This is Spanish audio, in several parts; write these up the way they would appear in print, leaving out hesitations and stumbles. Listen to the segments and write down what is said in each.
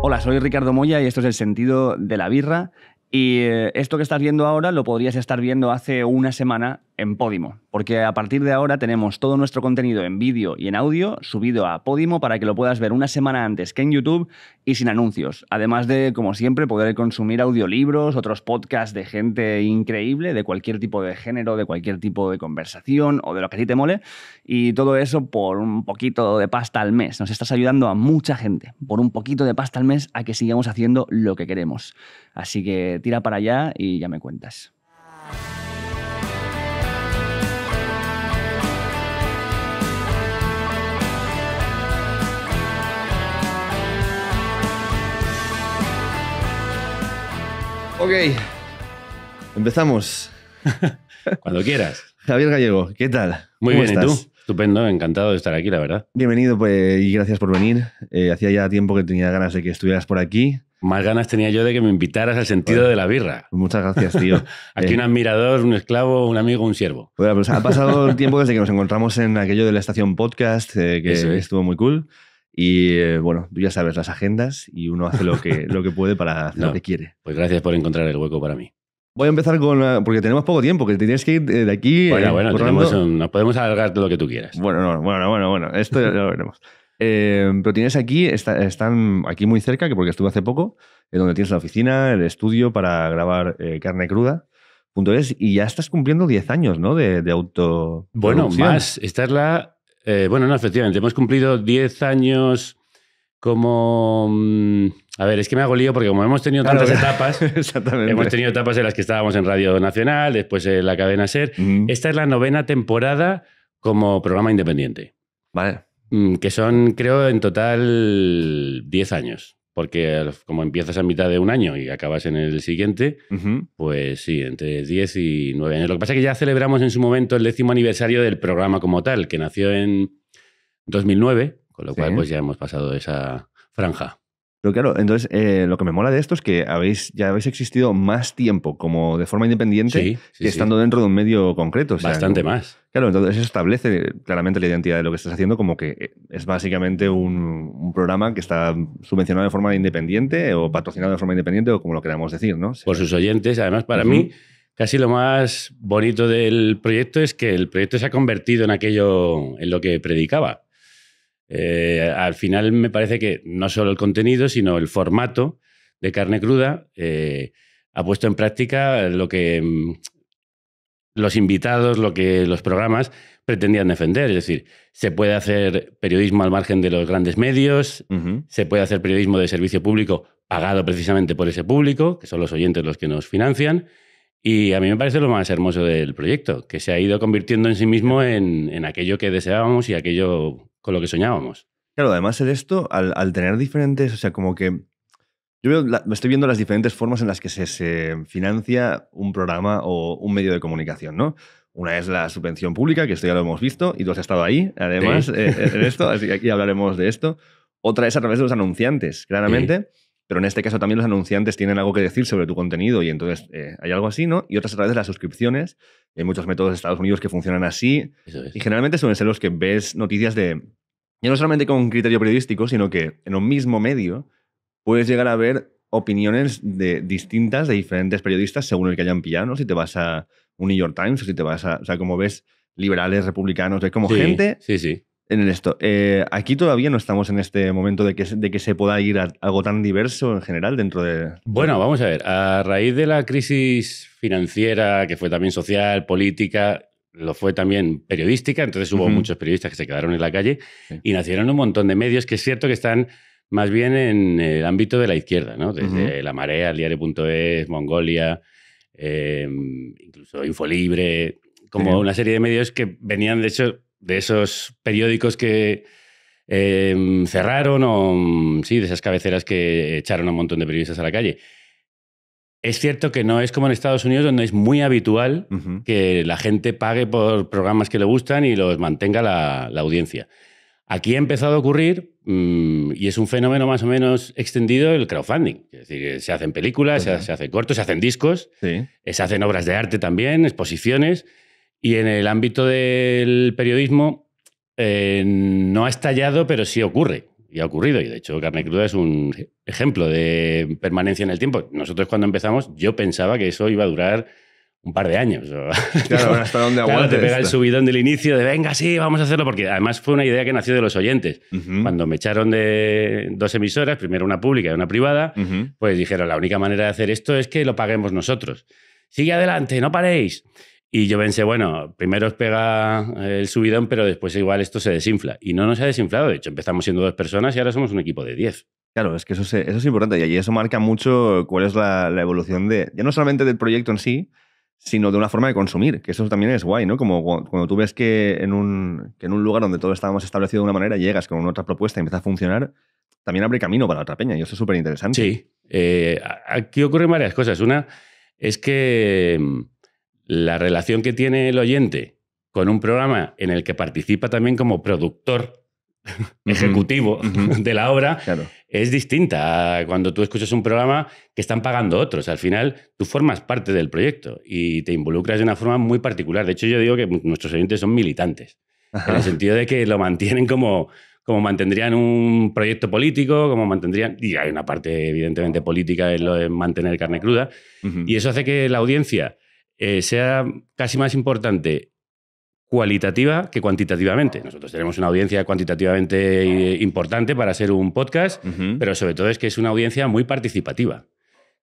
Hola, soy Ricardo Moya y esto es El Sentido de la Birra. Y esto que estás viendo ahora lo podrías estar viendo hace una semana en Podimo, porque a partir de ahora tenemos todo nuestro contenido en vídeo y en audio subido a Podimo para que lo puedas ver una semana antes que en YouTube y sin anuncios. Además de, como siempre, poder consumir audiolibros, otros podcasts de gente increíble, de cualquier tipo de género, de cualquier tipo de conversación o de lo que a ti te mole. Y todo eso por un poquito de pasta al mes. Nos estás ayudando a mucha gente, por un poquito de pasta al mes, a que sigamos haciendo lo que queremos. Así que tira para allá y ya me cuentas. Ok, empezamos. Cuando quieras. Javier Gallego, ¿qué tal? Muy ¿Cómo bien, estás? ¿y tú? Estupendo, encantado de estar aquí, la verdad. Bienvenido pues, y gracias por venir. Hacía ya tiempo que tenía ganas de que estuvieras por aquí. Más ganas tenía yo de que me invitaras al sentido de la birra. Muchas gracias, tío. Aquí un admirador, un esclavo, un amigo, un siervo. Bueno, pues ha pasado el tiempo desde que nos encontramos en aquello de la estación podcast, que estuvo muy cool. Y bueno, tú ya sabes las agendas y uno hace lo que puede para hacer lo que quiere. Pues gracias por encontrar el hueco para mí. Voy a empezar con... porque tenemos poco tiempo, que te tienes que ir de aquí... Bueno, nos podemos alargar todo lo que tú quieras. Bueno, esto ya lo veremos. Pero tienes aquí, están aquí muy cerca, que porque estuve hace poco, donde tienes la oficina, el estudio para grabar carnecruda.es, y ya estás cumpliendo 10 años, ¿no? De auto. Bueno, más. Esta es la... no, efectivamente, hemos cumplido 10 años como... A ver, es que me hago lío porque como hemos tenido tantas etapas, exactamente. Hemos tenido etapas en las que estábamos en Radio Nacional, después en la cadena SER. Esta es la 9ª temporada como programa independiente. Vale. Que son, creo, en total 10 años. Porque como empiezas a mitad de un año y acabas en el siguiente, pues sí, entre 10 y 9 años. Lo que pasa es que ya celebramos en su momento el 10º aniversario del programa como tal, que nació en 2009, con lo cual pues ya hemos pasado esa franja. Pero claro, entonces lo que me mola de esto es que ya habéis existido más tiempo como de forma independiente que estando dentro de un medio concreto. O sea, bastante más. Claro, entonces eso establece claramente la identidad de lo que estás haciendo, como que es básicamente un programa que está subvencionado de forma independiente o patrocinado de forma independiente o como lo queramos decir, ¿no? Por sus oyentes. Además, para mí, casi lo más bonito del proyecto es que el proyecto se ha convertido en lo que predicaba. Al final me parece que no solo el contenido, sino el formato de Carne Cruda ha puesto en práctica lo que los invitados, lo que los programas pretendían defender. Es decir, se puede hacer periodismo al margen de los grandes medios, se puede hacer periodismo de servicio público pagado precisamente por ese público, que son los oyentes los que nos financian. Y a mí me parece lo más hermoso del proyecto, que se ha ido convirtiendo en sí mismo en aquello que deseábamos y aquello con lo que soñábamos. Claro, además de esto, al tener diferentes, o sea, como que yo estoy viendo las diferentes formas en las que se financia un programa o un medio de comunicación, ¿no? Una es la subvención pública, que esto ya lo hemos visto, y tú has estado ahí, además, en esto, así que aquí hablaremos de esto. Otra es a través de los anunciantes, claramente, pero en este caso también los anunciantes tienen algo que decir sobre tu contenido y entonces hay algo así, ¿no? Y otras a través de las suscripciones. Hay muchos métodos de Estados Unidos que funcionan así. Eso es. Y generalmente suelen ser los que ves noticias de... Ya no solamente con criterio periodístico, sino que en un mismo medio puedes llegar a ver opiniones distintas de diferentes periodistas según el que hayan pillado, ¿no? Si te vas a un New York Times o si te vas a... O sea, como ves liberales, republicanos, ves como gente... Sí. En esto. Aquí todavía no estamos en este momento de que se pueda ir a algo tan diverso en general dentro de... Bueno, vamos a ver. A raíz de la crisis financiera, que fue también social, política, lo fue también periodística, entonces hubo muchos periodistas que se quedaron en la calle y nacieron un montón de medios que es cierto que están más bien en el ámbito de la izquierda, ¿no? Desde La Marea, Diario.es, Mongolia, incluso Infolibre, como una serie de medios que venían, de hecho, de esos periódicos que cerraron o de esas cabeceras que echaron a un montón de periodistas a la calle. Es cierto que no es como en Estados Unidos, donde es muy habitual que la gente pague por programas que le gustan y los mantenga la audiencia. Aquí ha empezado a ocurrir, y es un fenómeno más o menos extendido, el crowdfunding. Es decir, se hacen películas, se hacen cortos, se hacen discos, se hacen obras de arte también, exposiciones. Y en el ámbito del periodismo no ha estallado, pero sí ocurre. y ha ocurrido. Y de hecho, Carne Cruda es un ejemplo de permanencia en el tiempo. Nosotros cuando empezamos, yo pensaba que eso iba a durar un par de años. Claro, hasta dónde claro, aguantes. te pega el subidón del inicio de venga, sí, vamos a hacerlo, porque además fue una idea que nació de los oyentes. Cuando me echaron de 2 emisoras, primero una pública y una privada, pues dijeron, la única manera de hacer esto es que lo paguemos nosotros. Sigue adelante, no paréis. Y yo pensé, bueno, primero os pega el subidón, pero después igual esto se desinfla. Y no nos ha desinflado. De hecho, empezamos siendo 2 personas y ahora somos un equipo de 10. Claro, es que eso es importante y eso marca mucho cuál es la evolución ya no solamente del proyecto en sí, sino de una forma de consumir, que eso también es guay, ¿no? Como cuando tú ves que en un lugar donde todo estábamos establecido de una manera, llegas con otra propuesta y empieza a funcionar, también abre camino para otra peña y eso es súper interesante. Sí. Aquí ocurren varias cosas. Una es que la relación que tiene el oyente con un programa en el que participa también como productor ejecutivo de la obra, claro, es distinta a cuando tú escuchas un programa que están pagando otros. Al final, tú formas parte del proyecto y te involucras de una forma muy particular. De hecho, yo digo que nuestros oyentes son militantes, en el sentido de que lo mantienen como mantendrían un proyecto político, como mantendrían... Y hay una parte, evidentemente, política en lo de mantener Carne Cruda. Y eso hace que la audiencia sea casi más importante cualitativa que cuantitativamente. Nosotros tenemos una audiencia cuantitativamente importante para ser un podcast, pero sobre todo es que es una audiencia muy participativa,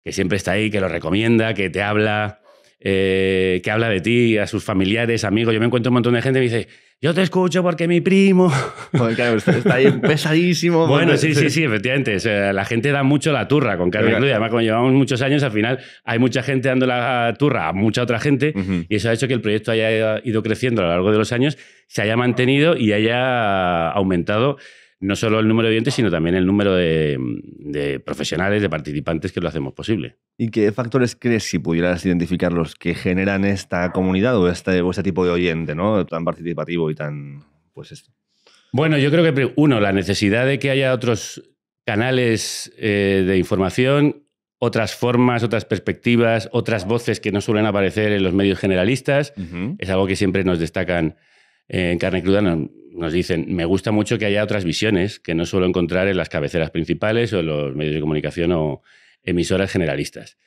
que siempre está ahí, que lo recomienda, que te habla, que habla de ti a sus familiares, amigos. Yo me encuentro un montón de gente que me dice, yo te escucho porque mi primo... Joder, claro, está ahí pesadísimo. Bueno, sí, efectivamente. O sea, la gente da mucho la turra con Carne Cruda. Además, como llevamos muchos años, al final hay mucha gente dando la turra a mucha otra gente y eso ha hecho que el proyecto haya ido creciendo a lo largo de los años, se haya mantenido y haya aumentado no solo el número de oyentes, sino también el número de profesionales, de participantes que lo hacemos posible. ¿Y qué factores crees, si pudieras identificarlos, que generan esta comunidad o este tipo de oyente, ¿no? Tan participativo y tan... pues esto? Bueno, yo creo que, uno, la necesidad de que haya otros canales de información, otras formas, otras perspectivas, otras voces que no suelen aparecer en los medios generalistas. Es algo que siempre nos destacan en Carne Cruda. Nos dicen, me gusta mucho que haya otras visiones que no suelo encontrar en las cabeceras principales o en los medios de comunicación o emisoras generalistas.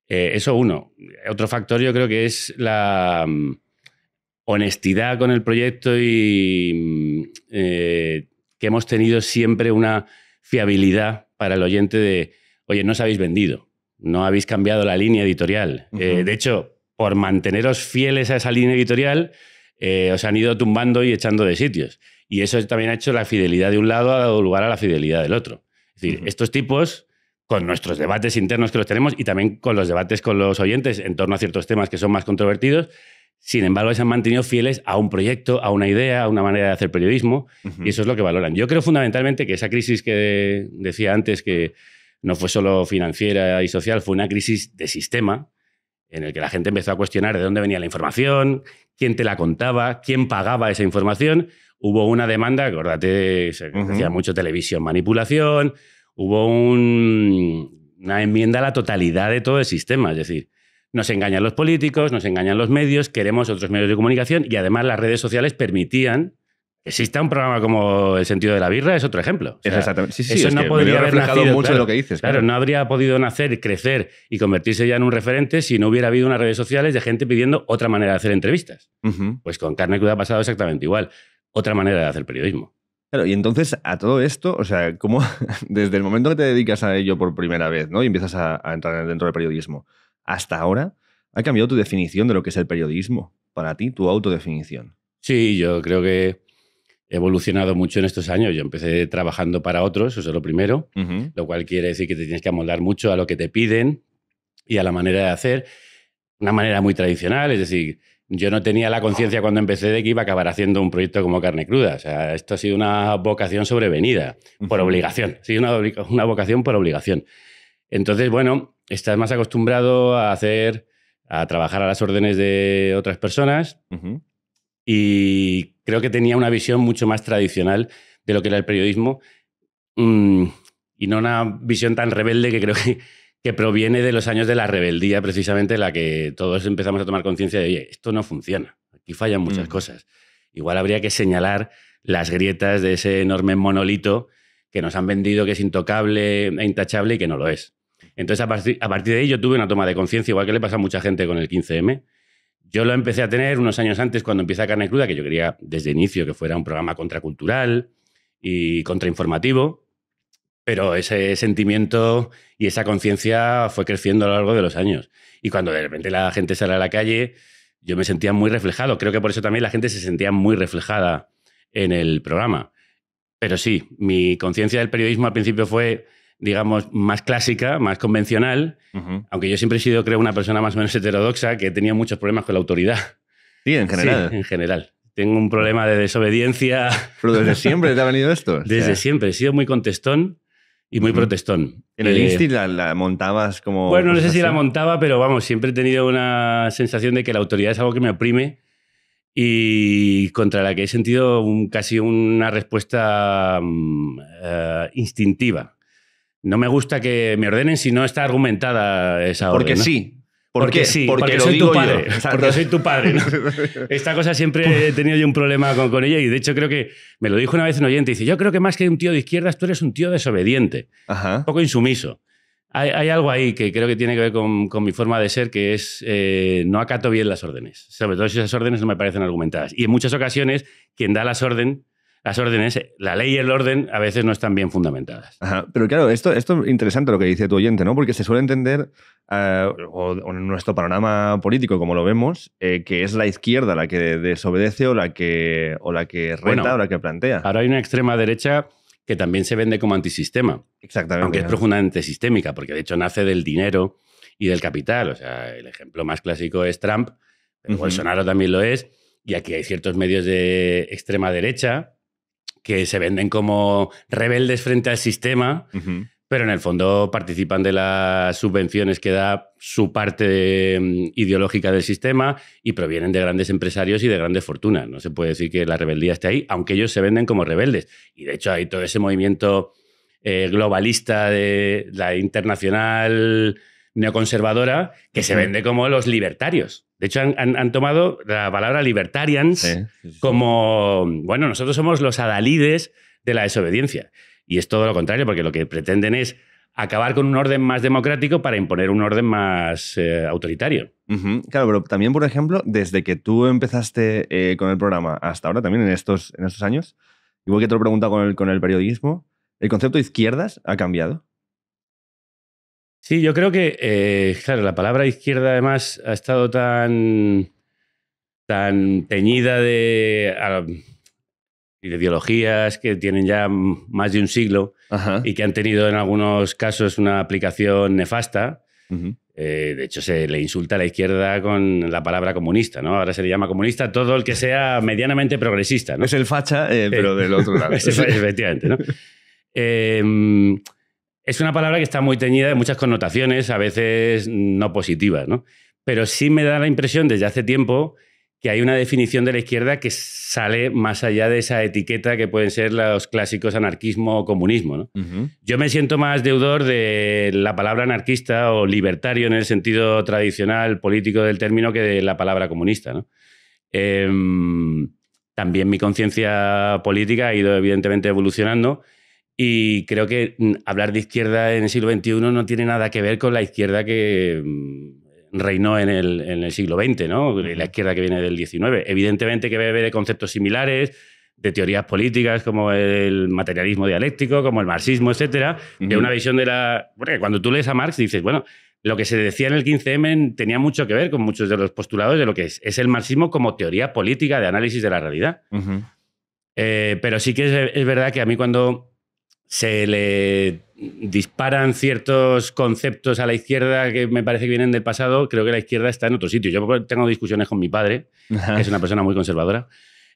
Eso uno. Otro factor yo creo que es la honestidad con el proyecto y que hemos tenido siempre una fiabilidad para el oyente de, oye, no os habéis vendido, no habéis cambiado la línea editorial. De hecho, por manteneros fieles a esa línea editorial, os han ido tumbando y echando de sitios. Y eso también ha hecho la fidelidad de un lado ha dado lugar a la fidelidad del otro. Es decir, estos tipos, con nuestros debates internos que los tenemos y también con los debates con los oyentes en torno a ciertos temas que son más controvertidos, sin embargo, se han mantenido fieles a un proyecto, a una idea, a una manera de hacer periodismo, y eso es lo que valoran. Yo creo fundamentalmente que esa crisis que decía antes, que no fue solo financiera y social, fue una crisis de sistema, en el que la gente empezó a cuestionar de dónde venía la información, quién te la contaba, quién pagaba esa información. Hubo una demanda, acuérdate, se decía mucho televisión, manipulación, hubo una enmienda a la totalidad de todo el sistema, es decir, nos engañan los políticos, nos engañan los medios, queremos otros medios de comunicación y además las redes sociales permitían que exista un programa como El sentido de la birra, es otro ejemplo. O sea, exactamente. Sí, eso no podría haber nacido mucho de lo que dices. Claro, no habría podido nacer, crecer y convertirse ya en un referente si no hubiera habido unas redes sociales de gente pidiendo otra manera de hacer entrevistas. Pues con Carne Cruda ha pasado exactamente igual. Otra manera de hacer periodismo. Claro, y entonces a todo esto, o sea, ¿cómo desde el momento que te dedicas a ello por primera vez, ¿no? Y empiezas a entrar dentro del periodismo, hasta ahora, ¿ha cambiado tu definición de lo que es el periodismo? Para ti, tu autodefinición. Sí, yo creo que he evolucionado mucho en estos años. Yo empecé trabajando para otros, eso es lo primero, lo cual quiere decir que te tienes que amoldar mucho a lo que te piden y a la manera de hacer. Una manera muy tradicional, es decir, yo no tenía la conciencia cuando empecé de que iba a acabar haciendo un proyecto como Carne Cruda. O sea, esto ha sido una vocación sobrevenida, por obligación. Sí, una vocación por obligación. Entonces, bueno, estás más acostumbrado a trabajar a las órdenes de otras personas y creo que tenía una visión mucho más tradicional de lo que era el periodismo y no una visión tan rebelde que creo que proviene de los años de la rebeldía, precisamente en la que todos empezamos a tomar conciencia de, oye, esto no funciona, aquí fallan muchas cosas. Igual habría que señalar las grietas de ese enorme monolito que nos han vendido que es intocable e intachable y que no lo es. Entonces, a partir de ahí yo tuve una toma de conciencia, igual que le pasa a mucha gente con el 15M. Yo lo empecé a tener unos años antes, cuando empieza Carne Cruda, que yo quería desde el inicio que fuera un programa contracultural y contrainformativo, pero ese sentimiento y esa conciencia fue creciendo a lo largo de los años. Y cuando de repente la gente sale a la calle, yo me sentía muy reflejado. Creo que por eso también la gente se sentía muy reflejada en el programa. Pero sí, mi conciencia del periodismo al principio fue, digamos, más clásica, más convencional, aunque yo siempre he sido, creo, una persona más o menos heterodoxa, que he tenido muchos problemas con la autoridad. Sí, en general. Sí, en general. Tengo un problema de desobediencia. ¿Pero desde siempre te ha venido esto? Desde siempre. He sido muy contestón y muy protestón. ¿En el Insti la montabas como...? Bueno, no sé si la montaba, pero vamos, siempre he tenido una sensación de que la autoridad es algo que me oprime y contra la que he sentido casi una respuesta instintiva. No me gusta que me ordenen si no está argumentada esa orden. Porque sí. Porque sí, porque soy tu padre. Porque soy tu padre, ¿no? Esta cosa siempre he tenido yo un problema con ella y de hecho creo que me lo dijo una vez un oyente. Dice, yo creo que más que un tío de izquierdas tú eres un tío desobediente. Ajá. Un poco insumiso. Hay algo ahí que creo que tiene que ver con mi forma de ser, que es no acato bien las órdenes. Sobre todo si esas órdenes no me parecen argumentadas. Y en muchas ocasiones quien da las órdenes, la ley y el orden a veces no están bien fundamentadas. Ajá. Pero claro, esto es interesante lo que dice tu oyente, ¿no? Porque se suele entender, o en nuestro panorama político, como lo vemos, que es la izquierda la que desobedece o la que reta o la que plantea. Ahora hay una extrema derecha que también se vende como antisistema. Exactamente. Aunque es profundamente sistémica, porque de hecho nace del dinero y del capital. O sea, el ejemplo más clásico es Trump, pero Bolsonaro también lo es. Y aquí hay ciertos medios de extrema derecha que se venden como rebeldes frente al sistema, pero en el fondo participan de las subvenciones que da su parte ideológica del sistema y provienen de grandes empresarios y de grandes fortunas. No se puede decir que la rebeldía esté ahí, aunque ellos se venden como rebeldes. Y de hecho hay todo ese movimiento globalista de la internacional neoconservadora que se vende como los libertarios. De hecho, han tomado la palabra libertarians como, bueno, nosotros somos los adalides de la desobediencia. Y es todo lo contrario, porque lo que pretenden es acabar con un orden más democrático para imponer un orden más autoritario. Claro, pero también, por ejemplo, desde que tú empezaste con el programa hasta ahora, también en estos años, igual que te lo he preguntado con el periodismo, ¿el concepto de izquierdas ha cambiado? Sí, yo creo que, claro, la palabra izquierda además ha estado tan teñida de ideologías que tienen ya más de un siglo y que han tenido en algunos casos una aplicación nefasta. De hecho, se le insulta a la izquierda con la palabra comunista, ¿no? Ahora se le llama comunista todo el que sea medianamente progresista, ¿no? Es el facha, pero del otro lado. Efectivamente, ¿no? Es una palabra que está muy teñida de muchas connotaciones, a veces no positivas, ¿no? Pero sí me da la impresión desde hace tiempo que hay una definición de la izquierda que sale más allá de esa etiqueta que pueden ser los clásicos anarquismo o comunismo, ¿no? Yo me siento más deudor de la palabra anarquista o libertario en el sentido tradicional político del término que de la palabra comunista, ¿no? También mi conciencia política ha ido evidentemente evolucionando. Y creo que hablar de izquierda en el siglo XXI no tiene nada que ver con la izquierda que reinó en el siglo XX, ¿no? La izquierda que viene del XIX. Evidentemente que bebe de conceptos similares, de teorías políticas como el materialismo dialéctico, como el marxismo, etcétera, de una visión de la... Porque cuando tú lees a Marx dices, bueno, lo que se decía en el 15M tenía mucho que ver con muchos de los postulados de lo que es el marxismo como teoría política de análisis de la realidad. Pero sí que es verdad que a mí cuando se le disparan ciertos conceptos a la izquierda que me parece que vienen del pasado, creo que la izquierda está en otro sitio. Yo tengo discusiones con mi padre, que es una persona muy conservadora,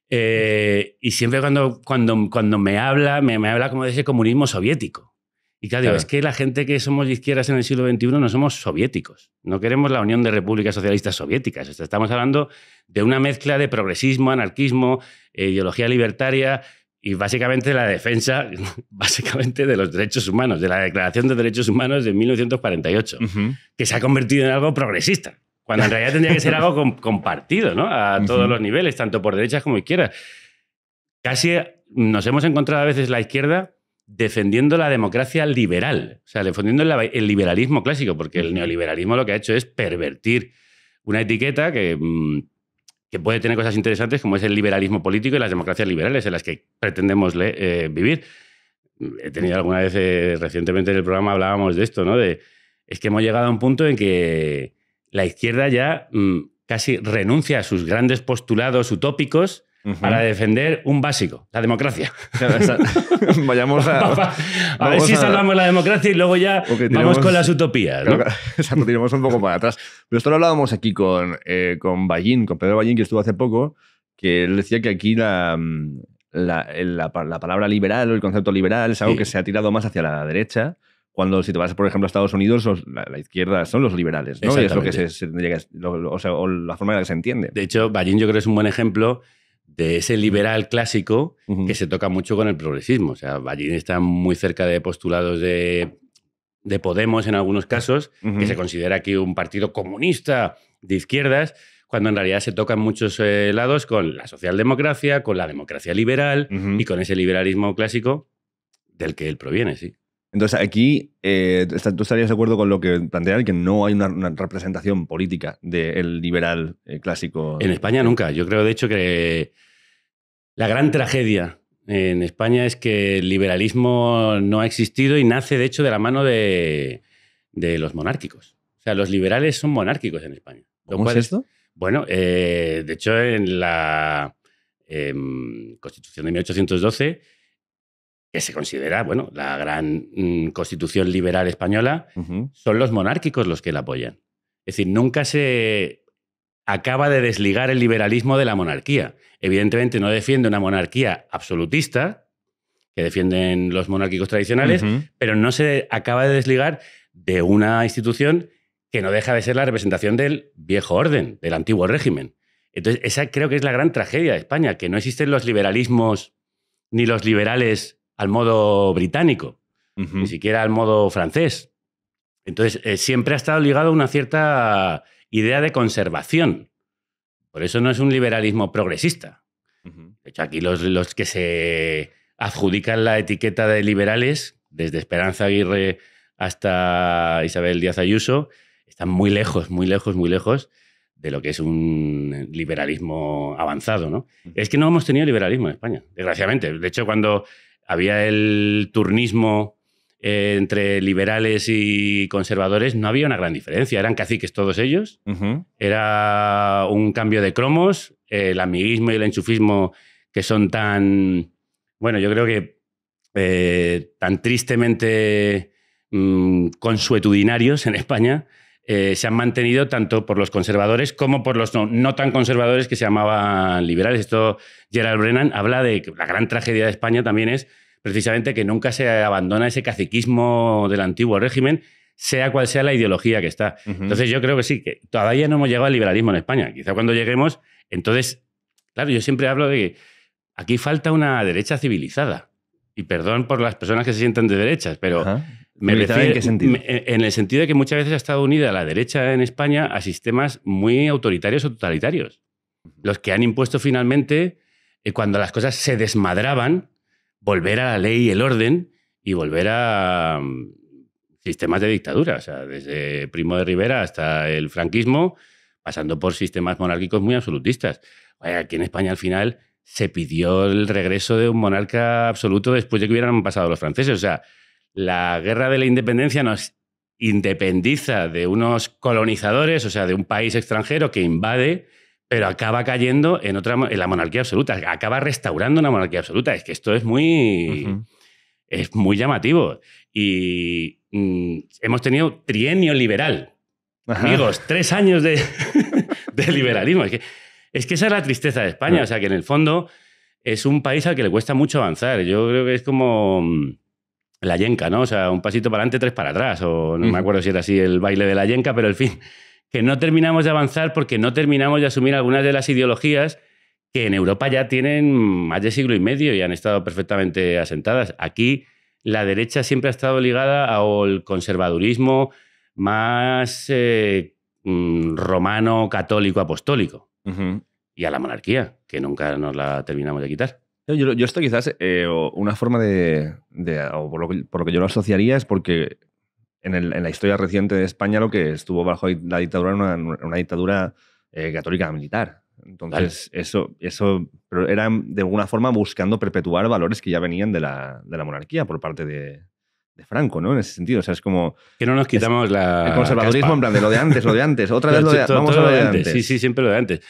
y siempre cuando me habla como de ese comunismo soviético. Y claro, digo, es que la gente que somos de izquierdas en el siglo XXI no somos soviéticos. No queremos la Unión de Repúblicas Socialistas Soviéticas. O sea, estamos hablando de una mezcla de progresismo, anarquismo, ideología libertaria y básicamente la defensa de los derechos humanos, de la Declaración de Derechos Humanos de 1948, que se ha convertido en algo progresista, cuando en realidad tendría que ser algo compartido, ¿no? A todos los niveles, tanto por derechas como izquierdas. Casi nos hemos encontrado a veces la izquierda defendiendo la democracia liberal, o sea, defendiendo el liberalismo clásico, porque el neoliberalismo lo que ha hecho es pervertir una etiqueta que puede tener cosas interesantes, como es el liberalismo político y las democracias liberales en las que pretendemos vivir. He tenido alguna vez, recientemente en el programa hablábamos de esto, ¿no? Es que hemos llegado a un punto en que la izquierda ya casi renuncia a sus grandes postulados utópicos para defender un básico, la democracia. Vayamos a ver si salvamos la democracia y luego ya vamos con las utopías, ¿no? Exacto, tiramos un poco para atrás. Pero esto lo hablábamos aquí con Ballín, con Pedro Ballín, que estuvo hace poco, que él decía que aquí la palabra liberal o el concepto liberal es algo que se ha tirado más hacia la derecha, cuando si te vas, por ejemplo, a Estados Unidos, la izquierda son los liberales, ¿no? Y es lo que se tendría que, o la forma en la que se entiende. De hecho, Ballín yo creo que es un buen ejemplo de ese liberal clásico que se toca mucho con el progresismo. O sea, Ballín está muy cerca de postulados de Podemos en algunos casos, que se considera aquí un partido comunista de izquierdas, cuando en realidad se tocan muchos lados con la socialdemocracia, con la democracia liberal y con ese liberalismo clásico del que él proviene, sí. Entonces, aquí, ¿tú estarías de acuerdo con lo que plantean, que no hay una representación política del liberal clásico? En España nunca. Yo creo, de hecho, que la gran tragedia en España es que el liberalismo no ha existido y nace, de hecho, de la mano de los monárquicos. O sea, los liberales son monárquicos en España. ¿Cómo es esto? Bueno, de hecho, en la Constitución de 1812... que se considera, bueno, la gran constitución liberal española, son los monárquicos los que la apoyan. Es decir, nunca se acaba de desligar el liberalismo de la monarquía. Evidentemente no defiende una monarquía absolutista, que defienden los monárquicos tradicionales, pero no se acaba de desligar de una institución que no deja de ser la representación del viejo orden, del antiguo régimen. Entonces, esa creo que es la gran tragedia de España, que no existen los liberalismos ni los liberales al modo británico, ni siquiera al modo francés. Entonces, siempre ha estado ligado a una cierta idea de conservación. Por eso no es un liberalismo progresista. De hecho, aquí los que se adjudican la etiqueta de liberales, desde Esperanza Aguirre hasta Isabel Díaz Ayuso, están muy lejos, muy lejos, muy lejos de lo que es un liberalismo avanzado, ¿no? Es que no hemos tenido liberalismo en España, desgraciadamente. De hecho, cuando había el turnismo entre liberales y conservadores, no había una gran diferencia. Eran caciques todos ellos. Era un cambio de cromos, el amiguismo y el enchufismo que son tan, bueno, yo creo que tan tristemente consuetudinarios en España, se han mantenido tanto por los conservadores como por los no tan conservadores que se llamaban liberales. Esto, Gerald Brennan habla de que la gran tragedia de España también es precisamente que nunca se abandona ese caciquismo del antiguo régimen, sea cual sea la ideología que está. Entonces yo creo que sí, que todavía no hemos llegado al liberalismo en España. Quizá cuando lleguemos, entonces, claro, yo siempre hablo de que aquí falta una derecha civilizada. Y perdón por las personas que se sientan de derechas, pero me refiero, ¿en qué sentido? En el sentido de que muchas veces ha estado unida la derecha en España a sistemas muy autoritarios o totalitarios. Los que han impuesto finalmente, cuando las cosas se desmadraban, volver a la ley y el orden y volver a sistemas de dictadura. O sea, desde Primo de Rivera hasta el franquismo, pasando por sistemas monárquicos muy absolutistas. Aquí en España, al final, se pidió el regreso de un monarca absoluto después de que hubieran pasado los franceses. O sea, la guerra de la independencia nos independiza de unos colonizadores, o sea, de un país extranjero que invade, pero acaba cayendo en la monarquía absoluta. Acaba restaurando una monarquía absoluta. Es que esto es muy llamativo. Y hemos tenido trienio liberal. Amigos, 3 años de liberalismo. Es que esa es la tristeza de España. O sea, que en el fondo es un país al que le cuesta mucho avanzar. Yo creo que es como la yenca, ¿no? O sea, un pasito para adelante, 3 para atrás. O no me acuerdo si era así el baile de la yenca, pero en fin, que no terminamos de avanzar porque no terminamos de asumir algunas de las ideologías que en Europa ya tienen más de siglo y medio y han estado perfectamente asentadas. Aquí la derecha siempre ha estado ligada al conservadurismo más romano, católico, apostólico. Y a la monarquía, que nunca nos la terminamos de quitar. Yo esto quizás, una forma o por lo que yo lo asociaría es porque en la historia reciente de España lo que estuvo bajo la dictadura era una dictadura católica militar. Entonces, pero era de alguna forma buscando perpetuar valores que ya venían de la monarquía por parte de Franco, ¿no? En ese sentido, o sea, es como... Que no nos quitamos el conservadurismo caspa. en plan de lo de antes, otra vez vamos a lo de antes. Sí, siempre lo de antes.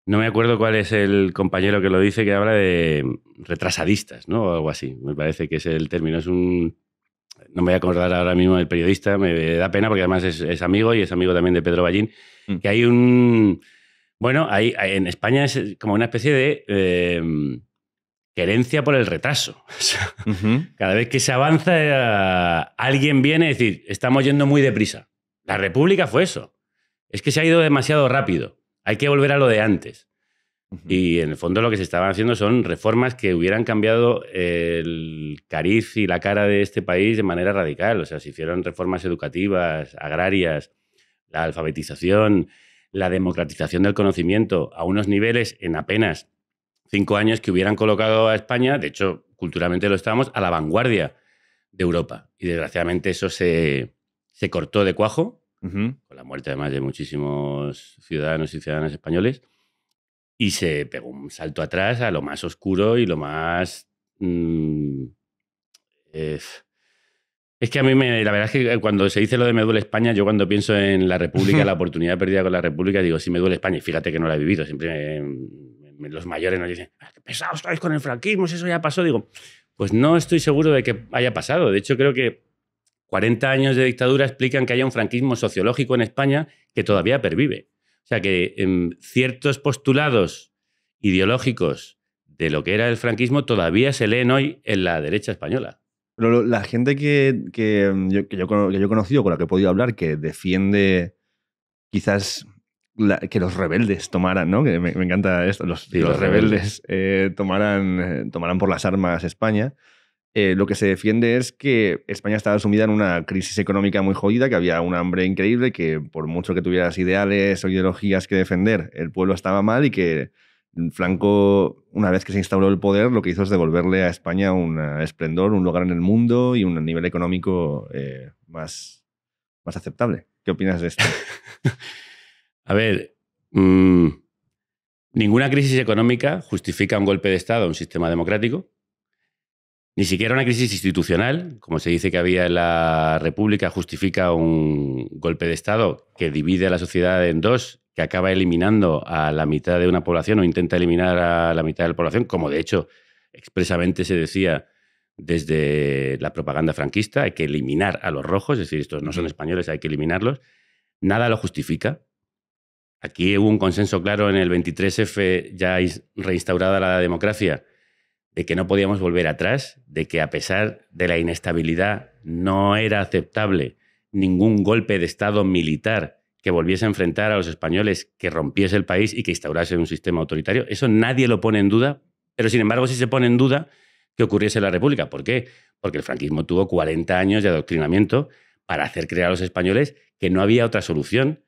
No me acuerdo cuál es el compañero que lo dice, que habla de retrasadistas, ¿no? O algo así. Me parece que es el término. No me voy a acordar ahora mismo del periodista, me da pena porque además es amigo y es amigo también de Pedro Ballín, que hay bueno, en España es como una especie de querencia por el retraso. Cada vez que se avanza, alguien viene a decir, estamos yendo muy deprisa. La República fue eso. Es que se ha ido demasiado rápido. Hay que volver a lo de antes. Y en el fondo lo que se estaban haciendo son reformas que hubieran cambiado el cariz y la cara de este país de manera radical. O sea, se hicieron reformas educativas, agrarias, la alfabetización, la democratización del conocimiento a unos niveles en apenas 5 años que hubieran colocado a España, de hecho, culturalmente lo estábamos, a la vanguardia de Europa. Y desgraciadamente eso se cortó de cuajo, con la muerte además de muchísimos ciudadanos y ciudadanas españoles, y se pegó un salto atrás a lo más oscuro y lo más... Es que a mí, la verdad es que cuando se dice lo de me duele España, yo cuando pienso en la República, la oportunidad perdida con la República, digo, sí me duele España. Y fíjate que no la he vivido. Siempre los mayores nos dicen, qué pesados estáis con el franquismo, si eso ya pasó. Digo, pues no estoy seguro de que haya pasado. De hecho, creo que 40 años de dictadura explican que haya un franquismo sociológico en España que todavía pervive. O sea, que ciertos postulados ideológicos de lo que era el franquismo todavía se leen hoy en la derecha española. Pero la gente que yo he conocido, con la que he podido hablar, que defiende quizás que los rebeldes tomaran, ¿no? Que me encanta esto, los rebeldes tomaran por las armas España. Lo que se defiende es que España estaba sumida en una crisis económica muy jodida, que había un hambre increíble, que por mucho que tuvieras ideales o ideologías que defender, el pueblo estaba mal y que Franco, una vez que se instauró el poder, lo que hizo es devolverle a España un esplendor, un lugar en el mundo y un nivel económico más aceptable. ¿Qué opinas de esto? A ver, ninguna crisis económica justifica un golpe de Estado a un sistema democrático. Ni siquiera una crisis institucional, como se dice que había en la República, justifica un golpe de Estado que divide a la sociedad en dos, que acaba eliminando a la mitad de una población o intenta eliminar a la mitad de la población, como de hecho expresamente se decía desde la propaganda franquista, hay que eliminar a los rojos, es decir, estos no son españoles, hay que eliminarlos. Nada lo justifica. Aquí hubo un consenso claro en el 23F, ya reinstaurada la democracia, de que no podíamos volver atrás, de que a pesar de la inestabilidad no era aceptable ningún golpe de Estado militar que volviese a enfrentar a los españoles, que rompiese el país y que instaurase un sistema autoritario. Eso nadie lo pone en duda, pero sin embargo sí se pone en duda que ocurriese en la República. ¿Por qué? Porque el franquismo tuvo 40 años de adoctrinamiento para hacer creer a los españoles que no había otra solución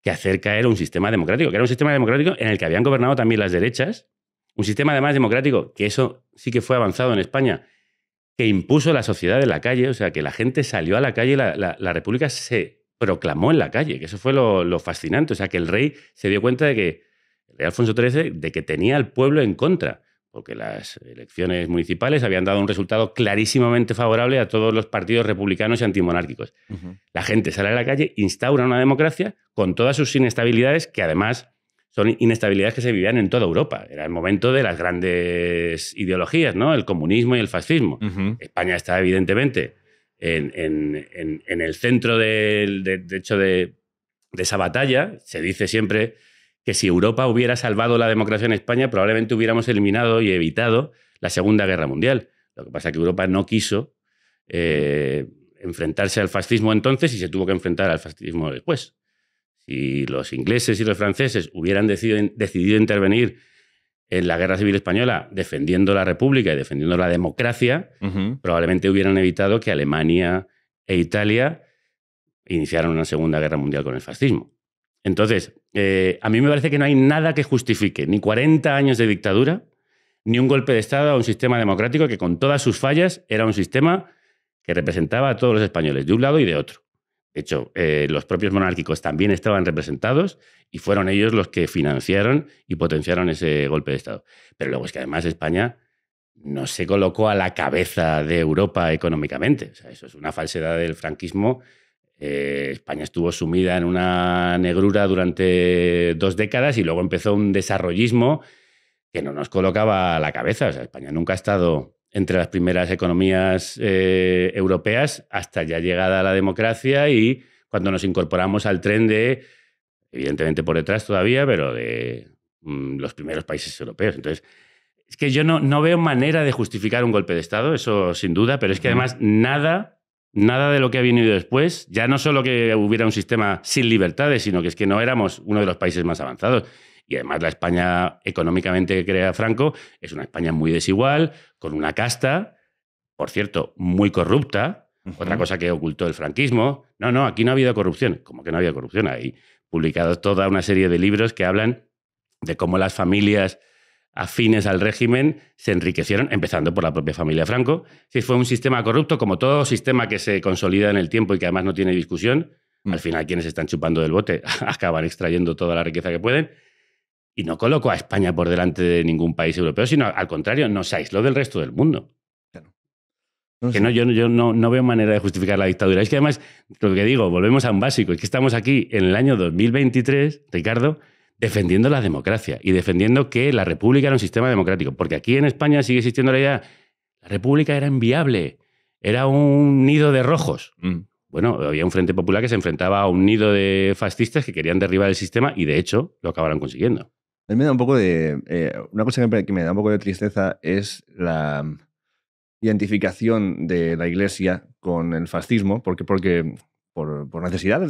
que hacer caer un sistema democrático, que era un sistema democrático en el que habían gobernado también las derechas. Un sistema además democrático, que eso sí que fue avanzado en España, que impuso la sociedad en la calle, o sea, que la gente salió a la calle, la República se proclamó en la calle, que eso fue lo fascinante. O sea, que el rey se dio cuenta de que, el rey Alfonso XIII, de que tenía al pueblo en contra, porque las elecciones municipales habían dado un resultado clarísimamente favorable a todos los partidos republicanos y antimonárquicos. La gente sale a la calle, instaura una democracia con todas sus inestabilidades, que además son inestabilidades que se vivían en toda Europa. Era el momento de las grandes ideologías, ¿no? El comunismo y el fascismo. España está evidentemente en el centro de esa batalla. Se dice siempre que si Europa hubiera salvado la democracia en España, probablemente hubiéramos eliminado y evitado la Segunda Guerra Mundial. Lo que pasa es que Europa no quiso enfrentarse al fascismo entonces y se tuvo que enfrentar al fascismo después. Si los ingleses y los franceses hubieran decidido intervenir en la Guerra Civil Española defendiendo la República y defendiendo la democracia, probablemente hubieran evitado que Alemania e Italia iniciaran una Segunda Guerra Mundial con el fascismo. Entonces, a mí me parece que no hay nada que justifique ni 40 años de dictadura, ni un golpe de Estado a un sistema democrático que con todas sus fallas era un sistema que representaba a todos los españoles, de un lado y de otro. De hecho, los propios monárquicos también estaban representados y fueron ellos los que financiaron y potenciaron ese golpe de Estado. Pero luego es que además España no se colocó a la cabeza de Europa económicamente. O sea, eso es una falsedad del franquismo. España estuvo sumida en una negrura durante 2 décadas y luego empezó un desarrollismo que no nos colocaba a la cabeza. O sea, España nunca ha estado entre las primeras economías europeas hasta ya llegada a la democracia y cuando nos incorporamos al tren de, evidentemente por detrás todavía, pero de los primeros países europeos. Entonces, es que yo no veo manera de justificar un golpe de Estado, eso sin duda, pero es que además nada de lo que ha venido después, ya no solo que hubiera un sistema sin libertades, sino que es que no éramos uno de los países más avanzados. Y además la España económicamente que crea Franco es una España muy desigual, con una casta, por cierto, muy corrupta, otra cosa que ocultó el franquismo. No, aquí no ha habido corrupción. ¿Cómo que no ha habido corrupción? Hay publicados toda una serie de libros que hablan de cómo las familias afines al régimen se enriquecieron, empezando por la propia familia Franco. Si fue un sistema corrupto, como todo sistema que se consolida en el tiempo y que además no tiene discusión, al final quienes están chupando del bote acaban extrayendo toda la riqueza que pueden. Y no colocó a España por delante de ningún país europeo, sino al contrario, nos aisló del resto del mundo. Claro. Yo no veo manera de justificar la dictadura. Es que además, lo que digo, volvemos a un básico, es que estamos aquí en el año 2023, Ricardo, defendiendo la democracia y defendiendo que la república era un sistema democrático. Porque aquí en España sigue existiendo la idea, la república era inviable, era un nido de rojos. Bueno, había un Frente Popular que se enfrentaba a un nido de fascistas que querían derribar el sistema y de hecho lo acabaron consiguiendo. A mí me da un poco de... una cosa que me da un poco de tristeza es la identificación de la Iglesia con el fascismo, porque por necesidad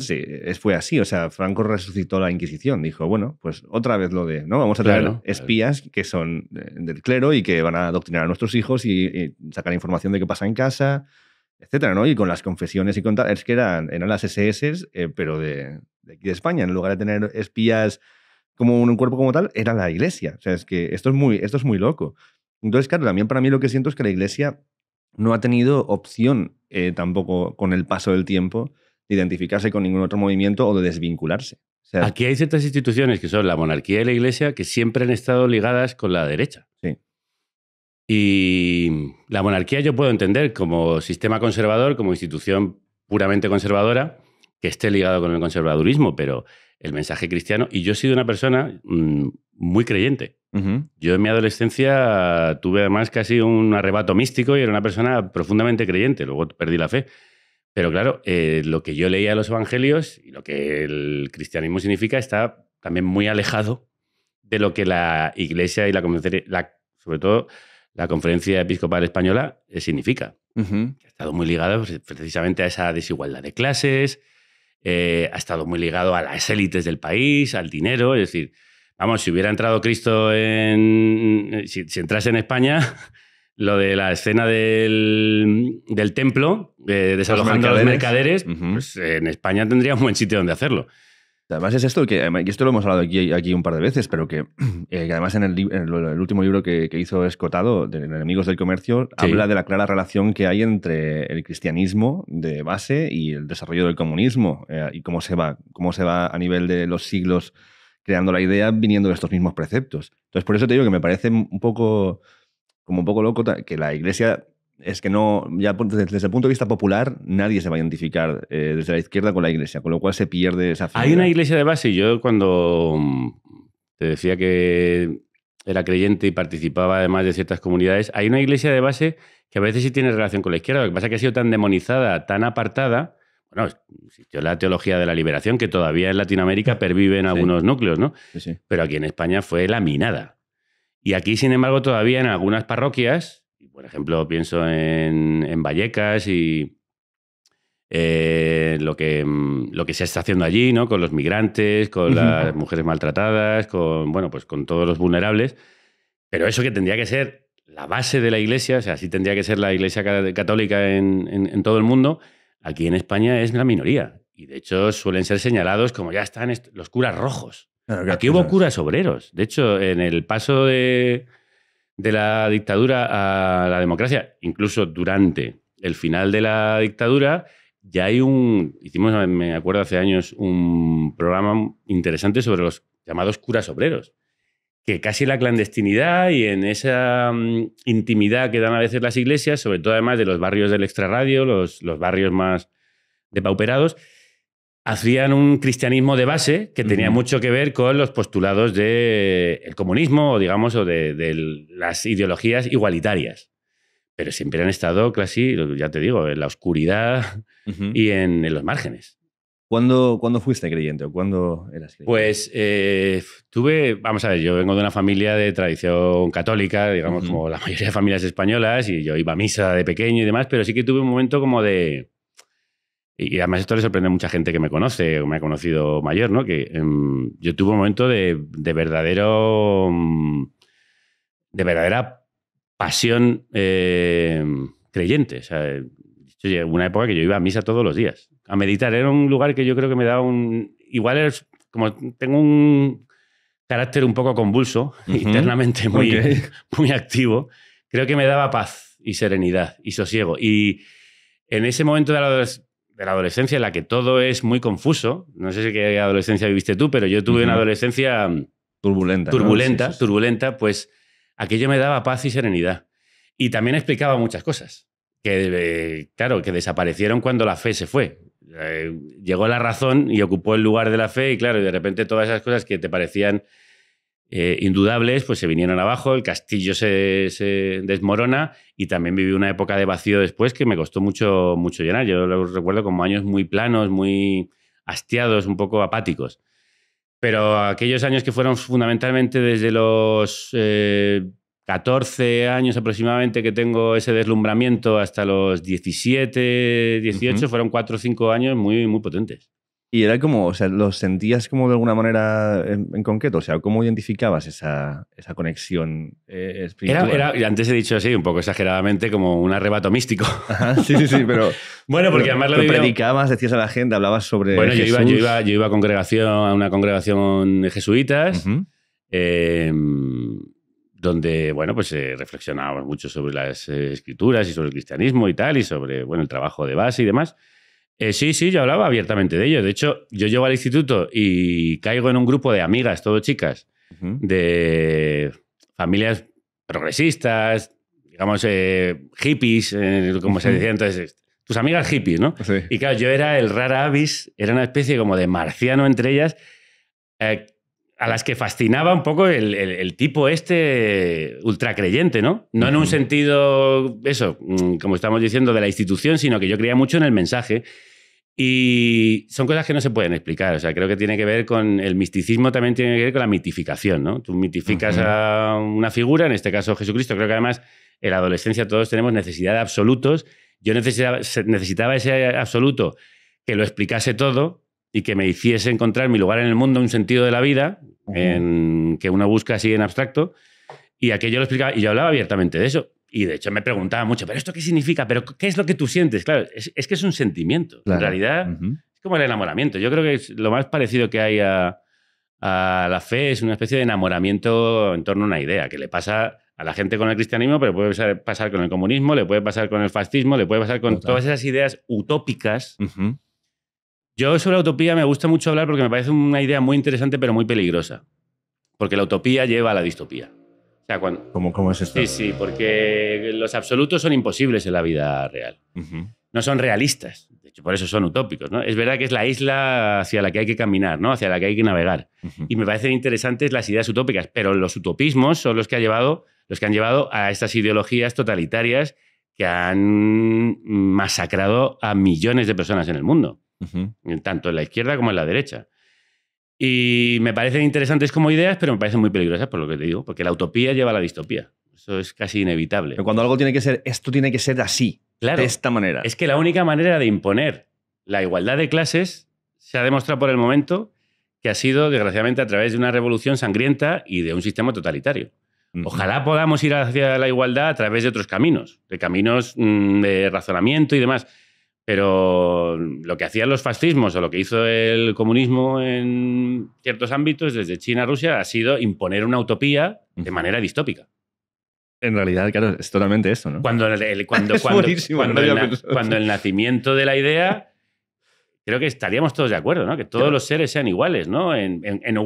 fue así. O sea, Franco resucitó la Inquisición. Dijo, bueno, pues otra vez lo de... ¿no? Vamos a traer espías que son del clero y que van a adoctrinar a nuestros hijos y sacar información de qué pasa en casa, etcétera, ¿no? Y con las confesiones y con tal... Es que eran las SS, pero de aquí de España. En lugar de tener espías como un cuerpo como tal, era la Iglesia. O sea, es que esto es muy loco. Entonces, claro, también para mí lo que siento es que la Iglesia no ha tenido opción tampoco con el paso del tiempo de identificarse con ningún otro movimiento o de desvincularse. O sea, aquí hay ciertas instituciones que son la monarquía y la Iglesia que siempre han estado ligadas con la derecha. Sí. Y la monarquía yo puedo entender como sistema conservador, como institución puramente conservadora, que esté ligado con el conservadurismo, pero el mensaje cristiano... Y yo he sido una persona muy creyente. Yo en mi adolescencia tuve además casi un arrebato místico y era una persona profundamente creyente. Luego perdí la fe. Pero claro, lo que yo leía en los evangelios y lo que el cristianismo significa está también muy alejado de lo que la Iglesia y sobre todo la Conferencia Episcopal Española significa. Ha estado muy ligado precisamente a esa desigualdad de clases, ha estado muy ligado a las élites del país, al dinero. Es decir, vamos, si hubiera entrado Cristo si entrase en España, lo de la escena del templo, desalojando a los mercaderes, pues en España tendría un buen sitio donde hacerlo. Además es esto, y esto lo hemos hablado aquí un par de veces, pero que además en el último libro que hizo Escotado, de Enemigos del Comercio, habla de la clara relación que hay entre el cristianismo de base y el desarrollo del comunismo, y cómo se va a nivel de los siglos creando la idea viniendo de estos mismos preceptos. Entonces, por eso te digo que me parece un poco loco que la Iglesia... Es que no, ya desde el punto de vista popular, nadie se va a identificar desde la izquierda con la Iglesia, con lo cual se pierde esa afinidad. Hay una Iglesia de base, y yo cuando te decía que era creyente y participaba además de ciertas comunidades, hay una Iglesia de base que a veces sí tiene relación con la izquierda. Lo que pasa es que ha sido tan demonizada, tan apartada. Bueno, existió la teología de la liberación, que todavía en Latinoamérica pervive en algunos núcleos, ¿no? Sí. Pero aquí en España fue laminada. Y aquí, sin embargo, todavía en algunas parroquias... Por ejemplo, pienso en Vallecas y lo que se está haciendo allí, ¿no? Con los migrantes, con las mujeres maltratadas, con todos los vulnerables. Pero eso que tendría que ser la base de la Iglesia, o sea, sí tendría que ser la Iglesia católica en todo el mundo, aquí en España es la minoría. Y de hecho suelen ser señalados como ya están los curas rojos. Claro, aquí hubo curas obreros. De hecho, en el paso de de la dictadura a la democracia, incluso durante el final de la dictadura, ya hay hicimos, me acuerdo hace años, un programa interesante sobre los llamados curas obreros, que casi en la clandestinidad y en esa intimidad que dan a veces las iglesias, sobre todo además de los barrios del extrarradio, los barrios más depauperados, hacían un cristianismo de base que tenía mucho que ver con los postulados del comunismo o, digamos, o de las ideologías igualitarias. Pero siempre han estado casi, ya te digo, en la oscuridad y en los márgenes. ¿Cuándo fuiste creyente o cuándo eras creyente? Pues vamos a ver, yo vengo de una familia de tradición católica, digamos, como la mayoría de familias españolas, y yo iba a misa de pequeño y demás, pero sí que tuve un momento como de... Y además esto le sorprende a mucha gente que me conoce o me ha conocido mayor, ¿no? Que yo tuve un momento de verdadero... de verdadera pasión creyente. O sea, una época que yo iba a misa todos los días. A meditar. Era un lugar que yo creo que me daba un... Igual es como tengo un carácter un poco convulso, internamente muy activo. Creo que me daba paz y serenidad y sosiego. Y en ese momento de la adolescencia en la que todo es muy confuso, no sé si qué adolescencia viviste tú, pero yo tuve una adolescencia turbulenta, ¿no? Sí. Turbulenta, pues aquello me daba paz y serenidad. Y también explicaba muchas cosas que, claro, que desaparecieron cuando la fe se fue. Llegó la razón y ocupó el lugar de la fe y, claro, y de repente todas esas cosas que te parecían indudables, pues se vinieron abajo, el castillo se desmorona y también viví una época de vacío después que me costó mucho llenar. Yo lo recuerdo como años muy planos, muy hastiados, un poco apáticos. Pero aquellos años que fueron fundamentalmente desde los 14 años aproximadamente que tengo ese deslumbramiento hasta los 17, 18, fueron 4 o 5 años muy, muy potentes. Y era como, o sea, ¿los sentías como de alguna manera en concreto? O sea, ¿cómo identificabas esa conexión espiritual? Era, antes he dicho así, un poco exageradamente, como un arrebato místico. Ajá, sí, pero... Bueno, porque además lo predicabas, decías a la gente, hablabas sobre Bueno, Jesús. yo iba a una congregación de jesuitas, donde, bueno, pues reflexionábamos mucho sobre las escrituras y sobre el cristianismo y tal, y sobre, bueno, el trabajo de base y demás. Sí, yo hablaba abiertamente de ello. De hecho, yo llego al instituto y caigo en un grupo de amigas, todo chicas, de familias progresistas, digamos, hippies, como se decía entonces, tus amigas hippies, ¿no? Sí. Y claro, yo era el rara avis, era una especie como de marciano entre ellas, a las que fascinaba un poco el tipo ultracreyente, ¿no? No en un sentido, eso, como estamos diciendo, de la institución, sino que yo creía mucho en el mensaje. Y son cosas que no se pueden explicar. O sea, creo que tiene que ver con el misticismo, también tiene que ver con la mitificación, ¿no? Tú mitificas a una figura, en este caso Jesucristo. Creo que además en la adolescencia todos tenemos necesidad de absolutos. Yo necesitaba ese absoluto que lo explicase todo y que me hiciese encontrar mi lugar en el mundo, un sentido de la vida, que uno busca así en abstracto. Y aquello lo explicaba, y yo hablaba abiertamente de eso. Y de hecho me preguntaba mucho, ¿pero esto qué significa? ¿Pero qué es lo que tú sientes? Claro, es que es un sentimiento. Claro. En realidad es como el enamoramiento. Yo creo que es lo más parecido que hay a la fe, es una especie de enamoramiento en torno a una idea, que le pasa a la gente con el cristianismo, pero puede pasar con el comunismo, le puede pasar con el fascismo, le puede pasar con todas esas ideas utópicas. Yo sobre la utopía me gusta mucho hablar porque me parece una idea muy interesante pero muy peligrosa. Porque la utopía lleva a la distopía. O sea, ¿Cómo es esto? Sí, porque los absolutos son imposibles en la vida real. No son realistas. De hecho, por eso son utópicos, ¿no? Es verdad que es la isla hacia la que hay que caminar, ¿no? Hacia la que hay que navegar. Y me parecen interesantes las ideas utópicas, pero los utopismos son los que han llevado a estas ideologías totalitarias que han masacrado a millones de personas en el mundo. Tanto en la izquierda como en la derecha. Y me parecen interesantes como ideas, pero me parecen muy peligrosas, por lo que te digo, porque la utopía lleva a la distopía. Eso es casi inevitable. Pero cuando algo tiene que ser, esto tiene que ser así, claro, de esta manera. Es que la única manera de imponer la igualdad de clases se ha demostrado por el momento que ha sido, desgraciadamente, a través de una revolución sangrienta y de un sistema totalitario. Ojalá podamos ir hacia la igualdad a través de otros caminos, de razonamiento y demás. Pero lo que hacían los fascismos o lo que hizo el comunismo en ciertos ámbitos, desde China a Rusia, ha sido imponer una utopía de manera distópica. En realidad, claro, es totalmente eso, ¿no? Cuando buenísimo, no había pensado cuando el nacimiento de la idea, creo que estaríamos todos de acuerdo, ¿no? Que todos los seres sean iguales, ¿no? En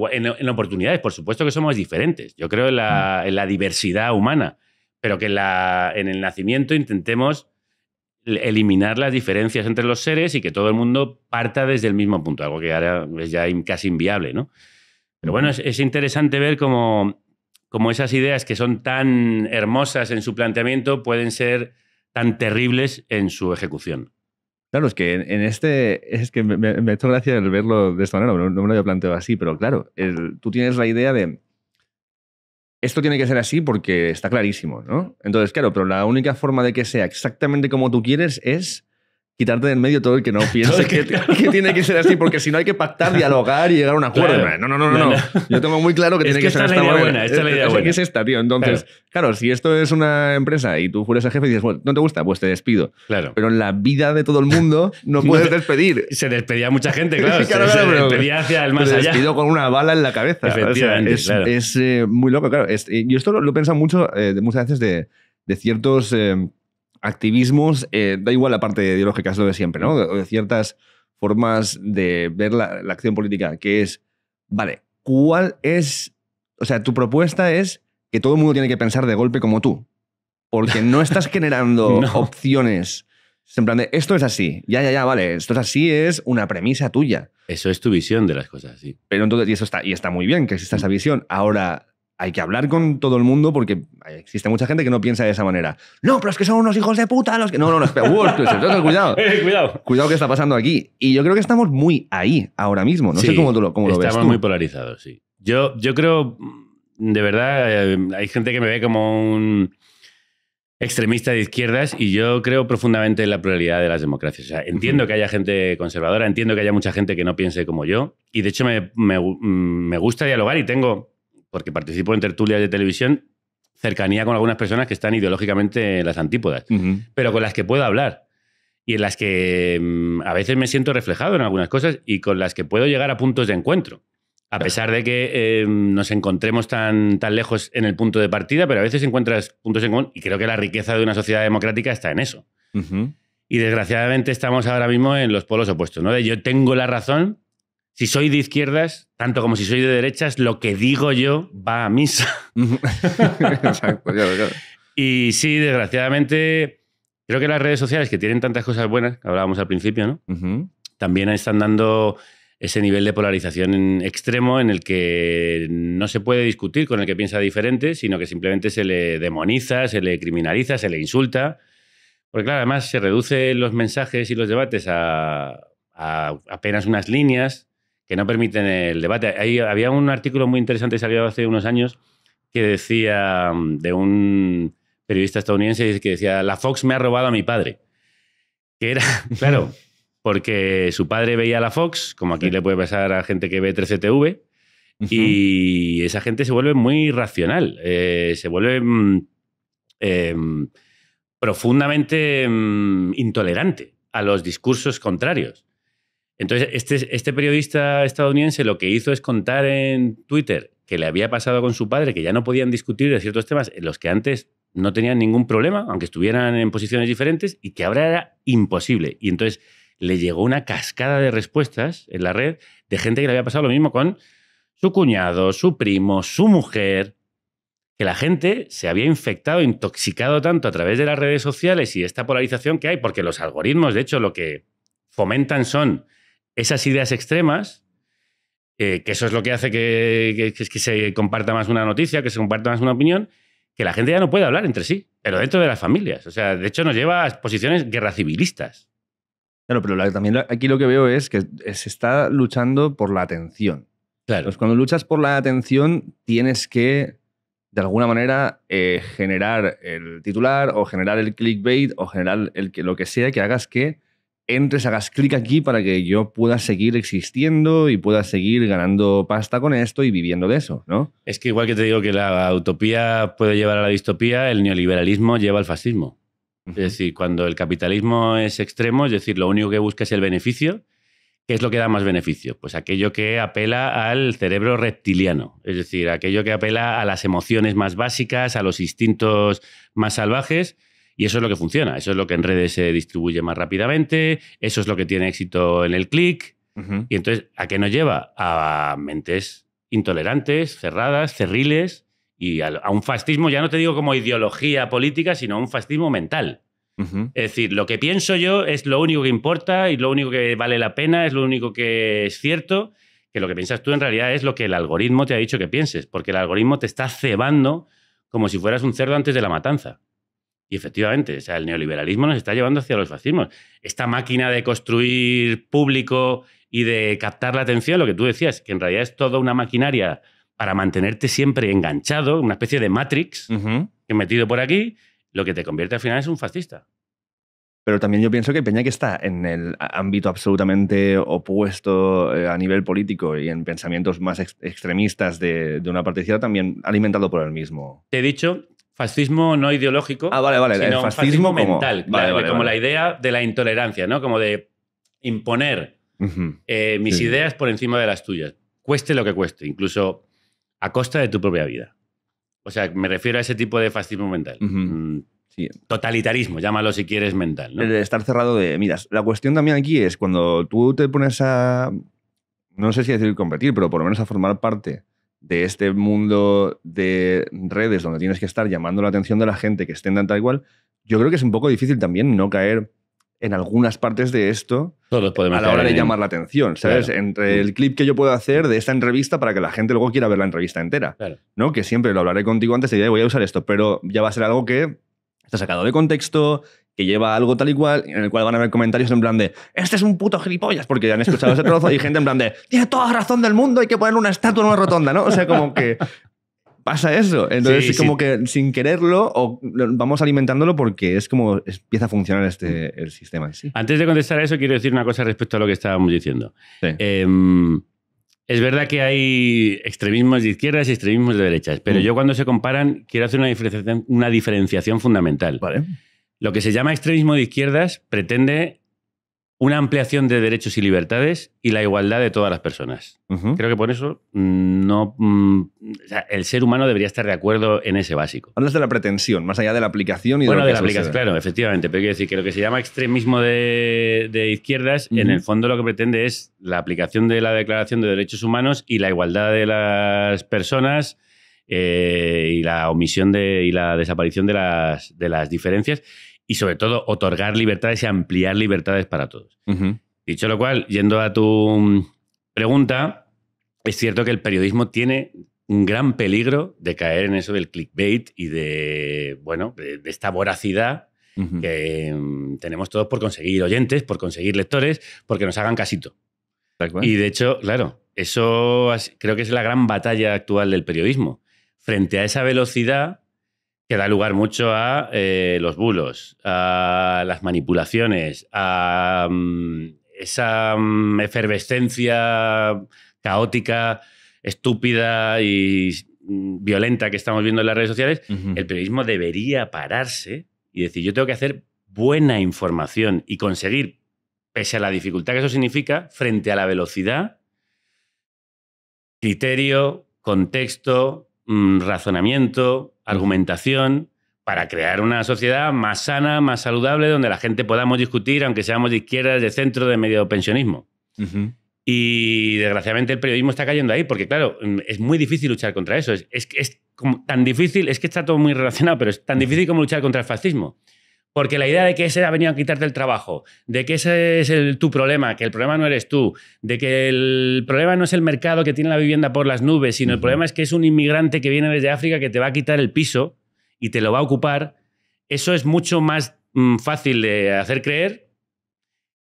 oportunidades. Por supuesto que somos diferentes. Yo creo en la diversidad humana, pero que en el nacimiento intentemos eliminar las diferencias entre los seres y que todo el mundo parta desde el mismo punto, algo que ahora es ya casi inviable, ¿no? Pero bueno, es interesante ver cómo esas ideas que son tan hermosas en su planteamiento pueden ser tan terribles en su ejecución. Claro, es que es que me ha hecho gracia el verlo de esta manera, no me lo había planteado así, pero claro, tú tienes la idea de esto tiene que ser así porque está clarísimo, ¿no? Entonces, claro, pero la única forma de que sea exactamente como tú quieres es quitarte del medio todo el que no piense que tiene que ser así, porque si no hay que pactar, dialogar y llegar a un acuerdo. Claro. No. Yo tengo muy claro que tiene que ser esta manera. Esta es la idea buena. ¿Qué es esta, tío? Entonces, claro, si esto es una empresa y tú fueres el jefe y dices, bueno, ¿no te gusta? Pues te despido. Claro. Pero en la vida de todo el mundo no puedes despedir. Se despedía mucha gente, claro. Claro, se pero despedía hacia el más te allá. despido con una bala en la cabeza. Efectivamente, o sea, claro. es muy loco, claro. Yo esto lo he pensado mucho muchas veces de ciertos activismos, da igual la parte ideológica, es lo de siempre, ¿no? De ciertas formas de ver la acción política, que es, vale, ¿cuál es? O sea, tu propuesta es que todo el mundo tiene que pensar de golpe como tú, porque no estás generando opciones. En plan de, esto es así, ya, vale, esto es así, es una premisa tuya. Eso es tu visión de las cosas, sí. Pero entonces, y está muy bien que exista esa visión. Ahora, hay que hablar con todo el mundo porque existe mucha gente que no piensa de esa manera. No, pero es que son unos hijos de puta los que... No, espera. Cuidado. Cuidado que está pasando aquí. Y yo creo que estamos muy ahí ahora mismo. No sé cómo lo ves tú. Estamos muy polarizados, sí. Yo creo, de verdad, hay gente que me ve como un extremista de izquierdas y yo creo profundamente en la pluralidad de las democracias. O sea, entiendo que haya gente conservadora, entiendo que haya mucha gente que no piense como yo y de hecho me gusta dialogar y tengo... porque participo en tertulias de televisión, cercanía con algunas personas que están ideológicamente en las antípodas, pero con las que puedo hablar y en las que a veces me siento reflejado en algunas cosas y con las que puedo llegar a puntos de encuentro. A pesar de que nos encontremos tan lejos en el punto de partida, pero a veces encuentras puntos en común y creo que la riqueza de una sociedad democrática está en eso. Y desgraciadamente estamos ahora mismo en los polos opuestos, ¿no? De yo tengo la razón. Si soy de izquierdas, tanto como si soy de derechas, lo que digo yo va a misa. Exacto, claro. Y sí, desgraciadamente, creo que las redes sociales, que tienen tantas cosas buenas, que hablábamos al principio, ¿no? También están dando ese nivel de polarización extremo en el que no se puede discutir con el que piensa diferente, sino que simplemente se le demoniza, se le criminaliza, se le insulta. Porque claro, además se reducen los mensajes y los debates a apenas unas líneas que no permiten el debate. Había un artículo muy interesante que salió hace unos años que decía, de un periodista estadounidense, que decía, la Fox me ha robado a mi padre. Que era, claro, porque su padre veía la Fox, como aquí le puede pasar a gente que ve 13TV, y esa gente se vuelve muy racional, se vuelve profundamente intolerante a los discursos contrarios. Entonces, este periodista estadounidense lo que hizo es contar en Twitter que le había pasado con su padre, que ya no podían discutir de ciertos temas en los que antes no tenían ningún problema, aunque estuvieran en posiciones diferentes, y que ahora era imposible. Y entonces le llegó una cascada de respuestas en la red de gente que le había pasado lo mismo con su cuñado, su primo, su mujer, que la gente se había infectado, intoxicado tanto a través de las redes sociales y esta polarización que hay, porque los algoritmos, de hecho, lo que fomentan son esas ideas extremas, que eso es lo que hace que se comparta más una noticia, que se comparta más una opinión, que la gente ya no puede hablar entre sí, pero dentro de las familias. O sea, de hecho nos lleva a posiciones guerra civilistas. Claro, pero también aquí lo que veo es que se está luchando por la atención. Claro. Entonces, cuando luchas por la atención, tienes que, de alguna manera, generar el titular o generar el clickbait o generar lo que sea que hagas que entres, hagas clic aquí para que yo pueda seguir existiendo y pueda seguir ganando pasta con esto y viviendo de eso, ¿no? Es que igual que te digo que la utopía puede llevar a la distopía, el neoliberalismo lleva al fascismo. Es decir, cuando el capitalismo es extremo, es decir, lo único que busca es el beneficio, ¿Qué es lo que da más beneficio? Pues aquello que apela al cerebro reptiliano, es decir, aquello que apela a las emociones más básicas, a los instintos más salvajes, y eso es lo que funciona, eso es lo que en redes se distribuye más rápidamente, eso es lo que tiene éxito en el clic, y entonces, ¿a qué nos lleva? A mentes intolerantes, cerradas, cerriles, y a un fascismo, ya no te digo como ideología política, sino a un fascismo mental. Es decir, lo que pienso yo es lo único que importa y lo único que vale la pena, es lo único que es cierto, que lo que piensas tú en realidad es lo que el algoritmo te ha dicho que pienses, porque el algoritmo te está cebando como si fueras un cerdo antes de la matanza. Y efectivamente, o sea, el neoliberalismo nos está llevando hacia los fascismos. Esta máquina de construir público y de captar la atención, lo que tú decías, que en realidad es toda una maquinaria para mantenerte siempre enganchado, una especie de Matrix que metido por aquí, lo que te convierte al final es un fascista. Pero también yo pienso que Peña, que está en el ámbito absolutamente opuesto a nivel político y en pensamientos más extremistas de una parte izquierda, también alimentado por el mismo. Te he dicho fascismo no ideológico, vale. sino El fascismo un fascismo mental, como, como la idea de la intolerancia, ¿no? Como de imponer mis ideas por encima de las tuyas, cueste lo que cueste, incluso a costa de tu propia vida. O sea, me refiero a ese tipo de fascismo mental. Sí. Totalitarismo, llámalo si quieres mental, ¿no? El estar cerrado de miras. La cuestión también aquí es cuando tú te pones a, no sé si decir competir, pero por lo menos a formar parte de este mundo de redes donde tienes que estar llamando la atención de la gente que estén tan tal igual, yo creo que es un poco difícil también no caer en algunas partes de esto todos podemos a la hora de en... llamar la atención, ¿sabes? Claro. Entre el clip que yo puedo hacer de esta entrevista para que la gente luego quiera ver la entrevista entera, Claro. ¿no? Que siempre lo hablaré contigo antes de voy a usar esto, pero ya va a ser algo que está sacado de contexto, que lleva algo tal y cual, en el cual van a haber comentarios en plan de este es un puto gilipollas, porque ya han escuchado ese trozo, y gente en plan de tiene toda la razón del mundo, hay que poner una estatua en una rotonda, ¿no? O sea, como que pasa eso. Entonces, como que sin quererlo, o vamos alimentándolo porque es como empieza a funcionar el sistema en sí. Antes de contestar a eso, quiero decir una cosa respecto a lo que estábamos diciendo. Sí. Es verdad que hay extremismos de izquierdas y extremismos de derechas, pero yo cuando se comparan quiero hacer una diferenciación fundamental. Vale. Lo que se llama extremismo de izquierdas pretende una ampliación de derechos y libertades y la igualdad de todas las personas. Creo que por eso no, o sea, el ser humano debería estar de acuerdo en ese básico. Hablas de la pretensión, más allá de la aplicación y bueno, de la aplicación, claro, efectivamente. Pero quiero decir que lo que se llama extremismo de izquierdas, en el fondo lo que pretende es la aplicación de la Declaración de Derechos Humanos y la igualdad de las personas y la omisión y la desaparición de las diferencias. Y sobre todo, otorgar libertades y ampliar libertades para todos. Dicho lo cual, yendo a tu pregunta, es cierto que el periodismo tiene un gran peligro de caer en eso del clickbait y de esta voracidad que tenemos todos por conseguir oyentes, por conseguir lectores, porque nos hagan casito. Y de hecho, claro, eso creo que es la gran batalla actual del periodismo. Frente a esa velocidad que da lugar mucho a los bulos, a las manipulaciones, a esa efervescencia caótica, estúpida y violenta que estamos viendo en las redes sociales, el periodismo debería pararse y decir, yo tengo que hacer buena información y conseguir, pese a la dificultad que eso significa, frente a la velocidad, criterio, contexto, razonamiento, argumentación, para crear una sociedad más sana, más saludable, donde la gente podamos discutir, aunque seamos de izquierdas, de centro, de medio pensionismo. Y desgraciadamente el periodismo está cayendo ahí, porque claro, es muy difícil luchar contra eso. Es como tan difícil, es que está todo muy relacionado, pero es tan difícil como luchar contra el fascismo. Porque la idea de que ese ha venido a quitarte el trabajo, de que ese es tu problema, que el problema no eres tú, de que el problema no es el mercado que tiene la vivienda por las nubes, sino el problema es que es un inmigrante que viene desde África que te va a quitar el piso y te lo va a ocupar, eso es mucho más fácil de hacer creer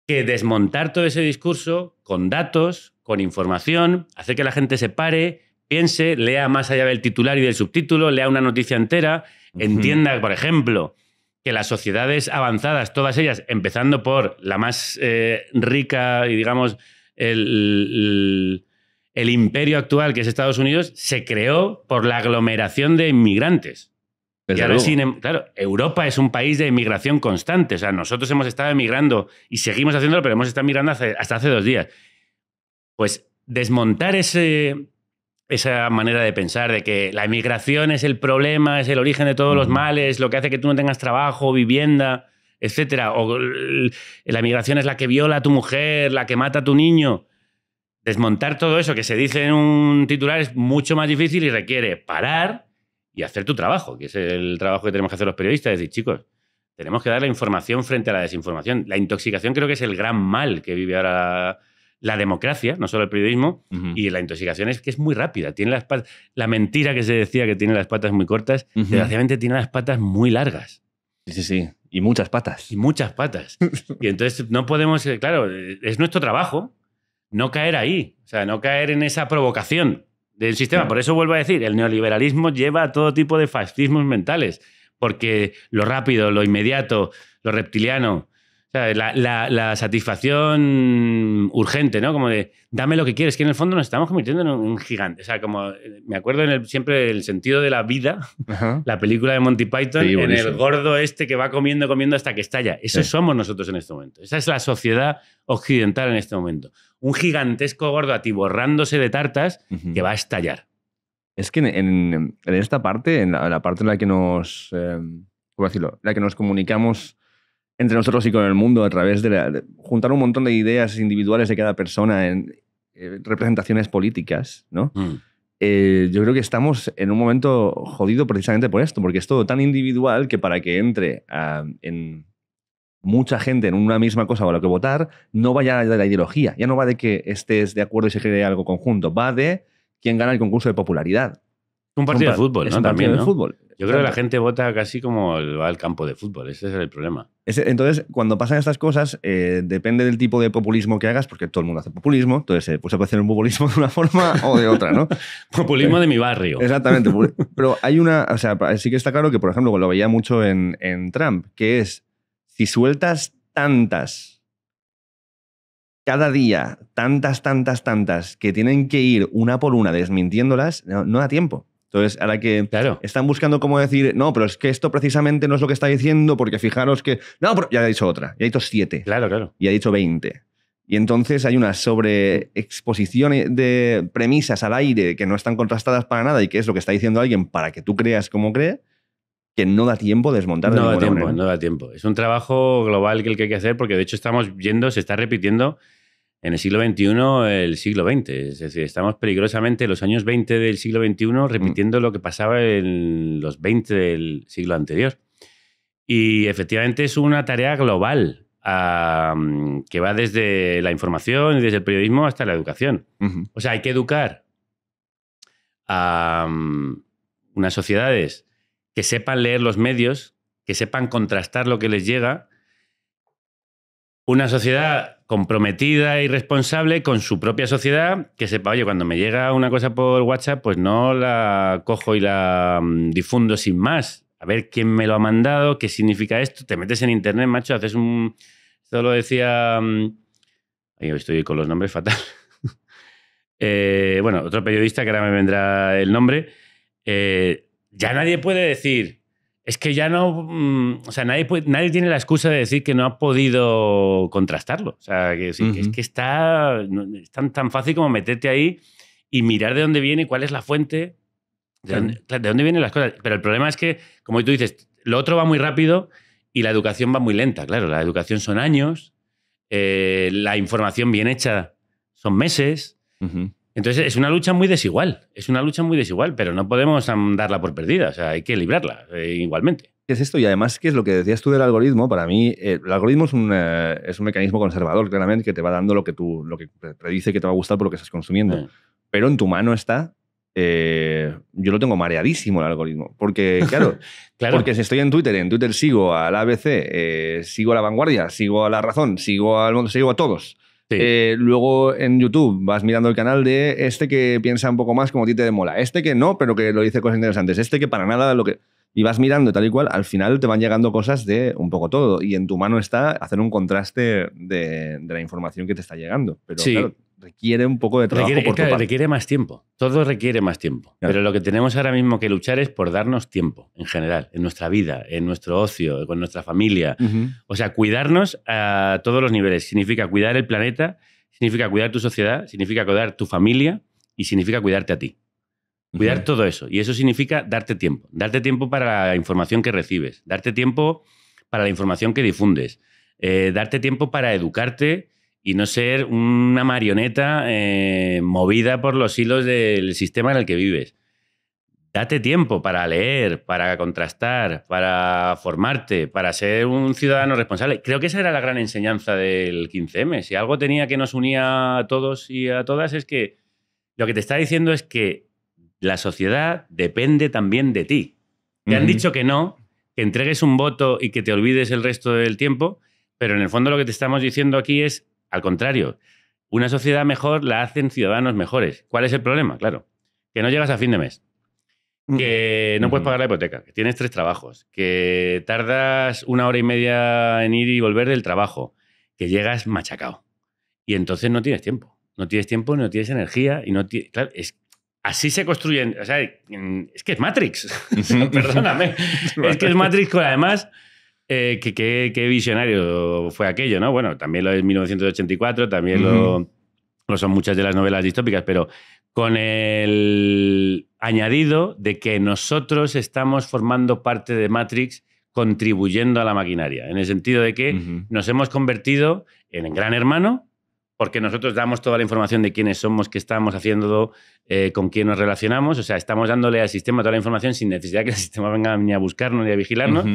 que desmontar todo ese discurso con datos, con información, hacer que la gente se pare, piense, lea más allá del titular y del subtítulo, lea una noticia entera, entienda, por ejemplo, que las sociedades avanzadas, todas ellas, empezando por la más rica y, digamos, el imperio actual, que es Estados Unidos, se creó por la aglomeración de inmigrantes. Y ahora, claro, Europa es un país de emigración constante. O sea, nosotros hemos estado emigrando y seguimos haciéndolo, pero hemos estado emigrando hasta hace 2 días. Pues desmontar esa manera de pensar de que la emigración es el problema, es el origen de todos los males, lo que hace que tú no tengas trabajo, vivienda, etcétera, o la emigración es la que viola a tu mujer, la que mata a tu niño. Desmontar todo eso que se dice en un titular es mucho más difícil y requiere parar y hacer tu trabajo, que es el trabajo que tenemos que hacer los periodistas. Es decir, chicos, tenemos que dar la información frente a la desinformación. La intoxicación creo que es el gran mal que vive ahora la democracia, no solo el periodismo, y la intoxicación es que es muy rápida. Tiene la mentira que se decía que tiene las patas muy cortas, desgraciadamente tiene las patas muy largas. Sí. Y muchas patas. Y muchas patas. Y entonces no podemos, claro, es nuestro trabajo no caer ahí, o sea, no caer en esa provocación del sistema. Claro. Por eso vuelvo a decir, el neoliberalismo lleva a todo tipo de fascismos mentales, porque lo rápido, lo inmediato, lo reptiliano, o sea, la satisfacción urgente, ¿no? Como de, dame lo que quieres, que en el fondo nos estamos convirtiendo en un gigante. O sea, como me acuerdo siempre el sentido de la vida, la película de Monty Python, sí, en el gordo este que va comiendo hasta que estalla. Eso somos nosotros en este momento. Esa es la sociedad occidental en este momento. Un gigantesco gordo atiborrándose de tartas que va a estallar. Es que en esta parte, en la parte en la que nos, ¿cómo decirlo? La que nos comunicamos entre nosotros y con el mundo a través de juntar un montón de ideas individuales de cada persona en representaciones políticas, ¿no? Yo creo que estamos en un momento jodido precisamente por esto, porque es todo tan individual que para que entre en mucha gente en una misma cosa o a lo que votar, no va ya de la ideología, ya no va de que estés de acuerdo y se cree algo conjunto, va de quién gana el concurso de popularidad. Un partido de fútbol, ¿no? También, ¿no? Fútbol. Yo creo que la gente vota casi como va al campo de fútbol. Ese es el problema. Entonces, cuando pasan estas cosas, depende del tipo de populismo que hagas, porque todo el mundo hace populismo, entonces pues se puede hacer un populismo de una forma o de otra, ¿no? Populismo de mi barrio. Exactamente. Pero hay una... O sea, sí que está claro que, por ejemplo, lo veía mucho en Trump, que es, si sueltas tantas, cada día, tantas, que tienen que ir una por una desmintiéndolas, no da tiempo. Entonces, a la que están buscando cómo decir, no, pero es que esto precisamente no es lo que está diciendo, porque fijaros que... No, pero ya ha dicho otra, ya ha dicho 7. Claro. Y ha dicho 20. Y entonces hay una sobreexposición de premisas al aire que no están contrastadas para nada y que es lo que está diciendo alguien para que tú creas como cree, que no da tiempo desmontar de ninguna manera. No da tiempo. Es un trabajo global que hay que hacer, porque de hecho se está repitiendo en el siglo XXI, el siglo XX. Es decir, estamos peligrosamente en los años 20 del siglo XXI repitiendo lo que pasaba en los 20 del siglo anterior. Y efectivamente es una tarea global que va desde la información y desde el periodismo hasta la educación. O sea, hay que educar a unas sociedades que sepan leer los medios, que sepan contrastar lo que les llega. Una sociedad comprometida y responsable con su propia sociedad, que sepa, oye, cuando me llega una cosa por WhatsApp, pues no la cojo y la difundo sin más. A ver quién me lo ha mandado, qué significa esto. Te metes en internet, macho, haces un... Esto lo decía... Ahí estoy con los nombres fatal. Bueno, otro periodista, que ahora me vendrá el nombre. Ya nadie puede decir... Es que ya no... O sea, nadie tiene la excusa de decir que no ha podido contrastarlo. O sea, que, sí, que es que es tan fácil como meterte ahí y mirar de dónde viene, cuál es la fuente, de dónde vienen las cosas. Pero el problema es que, como tú dices, lo otro va muy rápido y la educación va muy lenta. Claro, la educación son años, la información bien hecha son meses. Entonces, es una lucha muy desigual. Pero no podemos darla por perdida. O sea, hay que librarla igualmente. ¿Qué es esto? Y además, ¿qué es lo que decías tú del algoritmo? Para mí, el algoritmo es un mecanismo conservador, claramente, que te va dando lo que predice que te va a gustar por lo que estás consumiendo. Pero en tu mano está... yo lo tengo mareadísimo, el algoritmo. Porque, claro, porque si estoy en Twitter sigo al ABC, sigo a La Vanguardia, sigo a La Razón, sigo al Mundo, sigo a todos. Sí. Luego en YouTube vas mirando el canal de este que piensa un poco más como a ti te mola, este que no, pero que lo dice cosas interesantes, este que para nada lo que... Y vas mirando tal y cual, al final te van llegando cosas de un poco todo. Y en tu mano está hacer un contraste de la información que te está llegando. Pero claro, requiere un poco de trabajo por tu parte. Requiere más tiempo. Todo requiere más tiempo. Claro. Pero lo que tenemos ahora mismo que luchar es por darnos tiempo, en general, en nuestra vida, en nuestro ocio, con nuestra familia. O sea, cuidarnos a todos los niveles. Significa cuidar el planeta, significa cuidar tu sociedad, significa cuidar tu familia y significa cuidarte a ti. Cuidar todo eso. Y eso significa darte tiempo. Darte tiempo para la información que recibes. Darte tiempo para la información que difundes. Darte tiempo para educarte y no ser una marioneta movida por los hilos del sistema en el que vives. Date tiempo para leer, para contrastar, para formarte, para ser un ciudadano responsable. Creo que esa era la gran enseñanza del 15M. Si algo tenía que nos unía a todos y a todas es que lo que te está diciendo es que la sociedad depende también de ti. Te han dicho que no, que entregues un voto y que te olvides el resto del tiempo, pero en el fondo lo que te estamos diciendo aquí es, al contrario, una sociedad mejor la hacen ciudadanos mejores. ¿Cuál es el problema? Claro, que no llegas a fin de mes. Que no puedes pagar la hipoteca, que tienes 3 trabajos, que tardas 1 hora y media en ir y volver del trabajo, que llegas machacado. Y entonces no tienes tiempo. No tienes tiempo, no tienes energía y no tienes... Claro, así se construyen... O sea, es que es Matrix. Perdóname. Es que es Matrix con además... Qué visionario fue aquello, ¿no? Bueno, también lo es 1984, también lo son muchas de las novelas distópicas, pero con el añadido de que nosotros estamos formando parte de Matrix contribuyendo a la maquinaria, en el sentido de que nos hemos convertido en gran hermano porque nosotros damos toda la información de quiénes somos, qué estamos haciendo, con quién nos relacionamos, o sea, estamos dándole al sistema toda la información sin necesidad que el sistema venga ni a buscarnos ni a vigilarnos.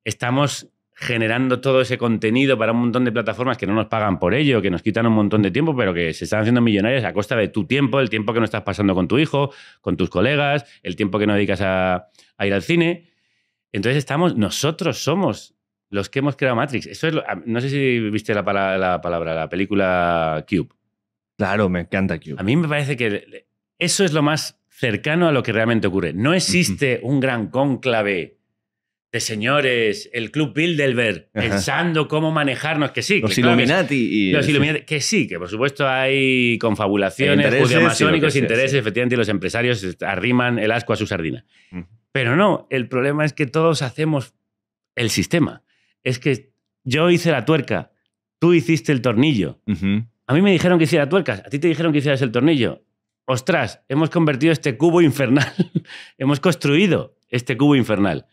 Estamos generando todo ese contenido para un montón de plataformas que no nos pagan por ello, que nos quitan un montón de tiempo, pero que se están haciendo millonarias a costa de tu tiempo, el tiempo que no estás pasando con tu hijo, con tus colegas, el tiempo que no dedicas a ir al cine. Entonces nosotros somos los que hemos creado Matrix. Eso es no sé si viste la película Cube. Claro, me encanta Cube. A mí me parece que eso es lo más cercano a lo que realmente ocurre. No existe un gran cónclave de señores, el Club Bilderberg, pensando cómo manejarnos, que sí. Los que Illuminati. Los Illuminati, que sí, que por supuesto hay confabulaciones, judeo-masónicos, intereses, efectivamente, y los empresarios arriman el asco a su sardina. Pero no, el problema es que todos hacemos el sistema. Es que yo hice la tuerca, tú hiciste el tornillo. A mí me dijeron que hiciera tuercas, a ti te dijeron que hicieras el tornillo. Ostras, hemos convertido este cubo infernal, hemos construido este cubo infernal.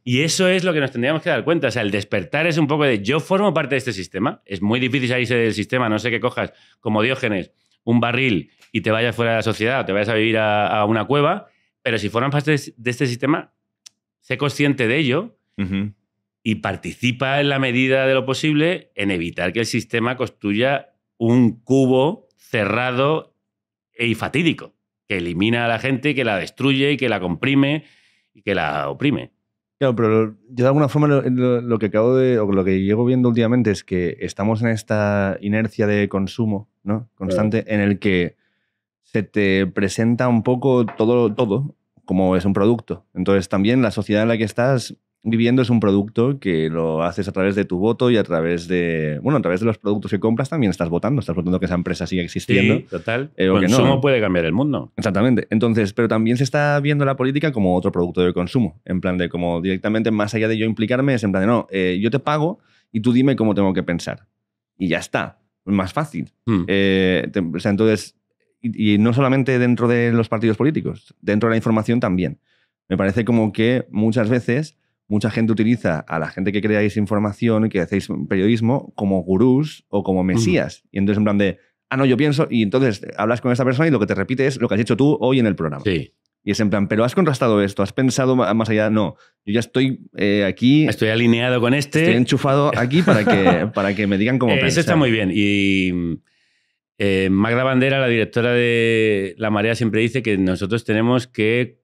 Y eso es lo que nos tendríamos que dar cuenta. O sea, el despertar es un poco de yo formo parte de este sistema. Es muy difícil salirse del sistema, no sé que cojas como Diógenes un barril y te vayas fuera de la sociedad o te vayas a vivir a una cueva, pero si formas parte de este sistema, sé consciente de ello y participa en la medida de lo posible en evitar que el sistema construya un cubo cerrado y fatídico, que elimina a la gente, que la destruye y que la comprime y que la oprime. Claro, pero yo de alguna forma lo que acabo de, o lo que llego viendo últimamente es que estamos en esta inercia de consumo, ¿no? Constante, en el que se te presenta un poco todo como es un producto. Entonces también la sociedad en la que estás viviendo es un producto que lo haces a través de tu voto y a través de los productos que compras también estás votando que esa empresa siga existiendo. Sí, total. El consumo puede cambiar el mundo. Exactamente. Entonces, pero también se está viendo la política como otro producto de consumo, en plan de como directamente más allá de yo implicarme, es en plan de no, yo te pago y tú dime cómo tengo que pensar. Y ya está. Más fácil. O sea, entonces, y no solamente dentro de los partidos políticos, dentro de la información también. Me parece como que muchas veces mucha gente utiliza a la gente que creáis información y que hacéis periodismo como gurús o como mesías. Y entonces en plan de, no, yo pienso, y entonces hablas con esa persona y lo que te repite es lo que has hecho tú hoy en el programa. Sí. Y es en plan, ¿pero has contrastado esto? ¿Has pensado más allá? No, yo ya estoy aquí. Estoy alineado con este. Estoy enchufado aquí para que me digan cómo pensar. Eso está muy bien. Y Magda Bandera, la directora de La Marea, siempre dice que nosotros tenemos que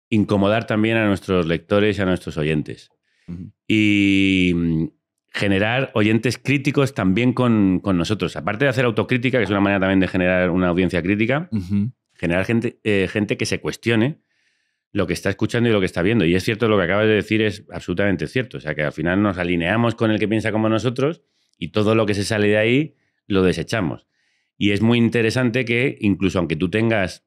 incomodar también a nuestros lectores y a nuestros oyentes. Y generar oyentes críticos también con nosotros. Aparte de hacer autocrítica, que es una manera también de generar una audiencia crítica, generar gente que se cuestione lo que está escuchando y lo que está viendo. Y es cierto, lo que acabas de decir es absolutamente cierto. O sea, que al final nos alineamos con el que piensa como nosotros y todo lo que se sale de ahí lo desechamos. Y es muy interesante que, incluso aunque tú tengas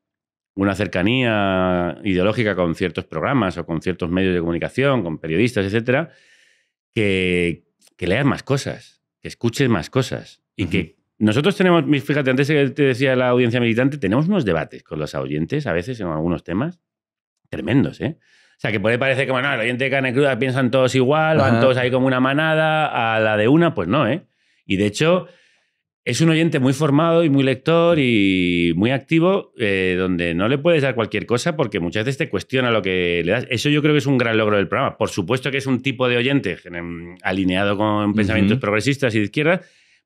una cercanía ideológica con ciertos programas o con ciertos medios de comunicación, con periodistas, etcétera, que leas más cosas, que escuches más cosas y que nosotros tenemos, fíjate, antes que te decía la audiencia militante, tenemos unos debates con los oyentes, a veces en algunos temas, tremendos, ¿eh? O sea, que puede parecer como, no, el oyente de carne cruda piensan todos igual, van todos ahí como una manada, a la de una, pues no, ¿eh? Y de hecho, es un oyente muy formado y muy lector y muy activo, donde no le puedes dar cualquier cosa porque muchas veces te cuestiona lo que le das. Eso yo creo que es un gran logro del programa. Por supuesto que es un tipo de oyente alineado con pensamientos progresistas y de izquierda,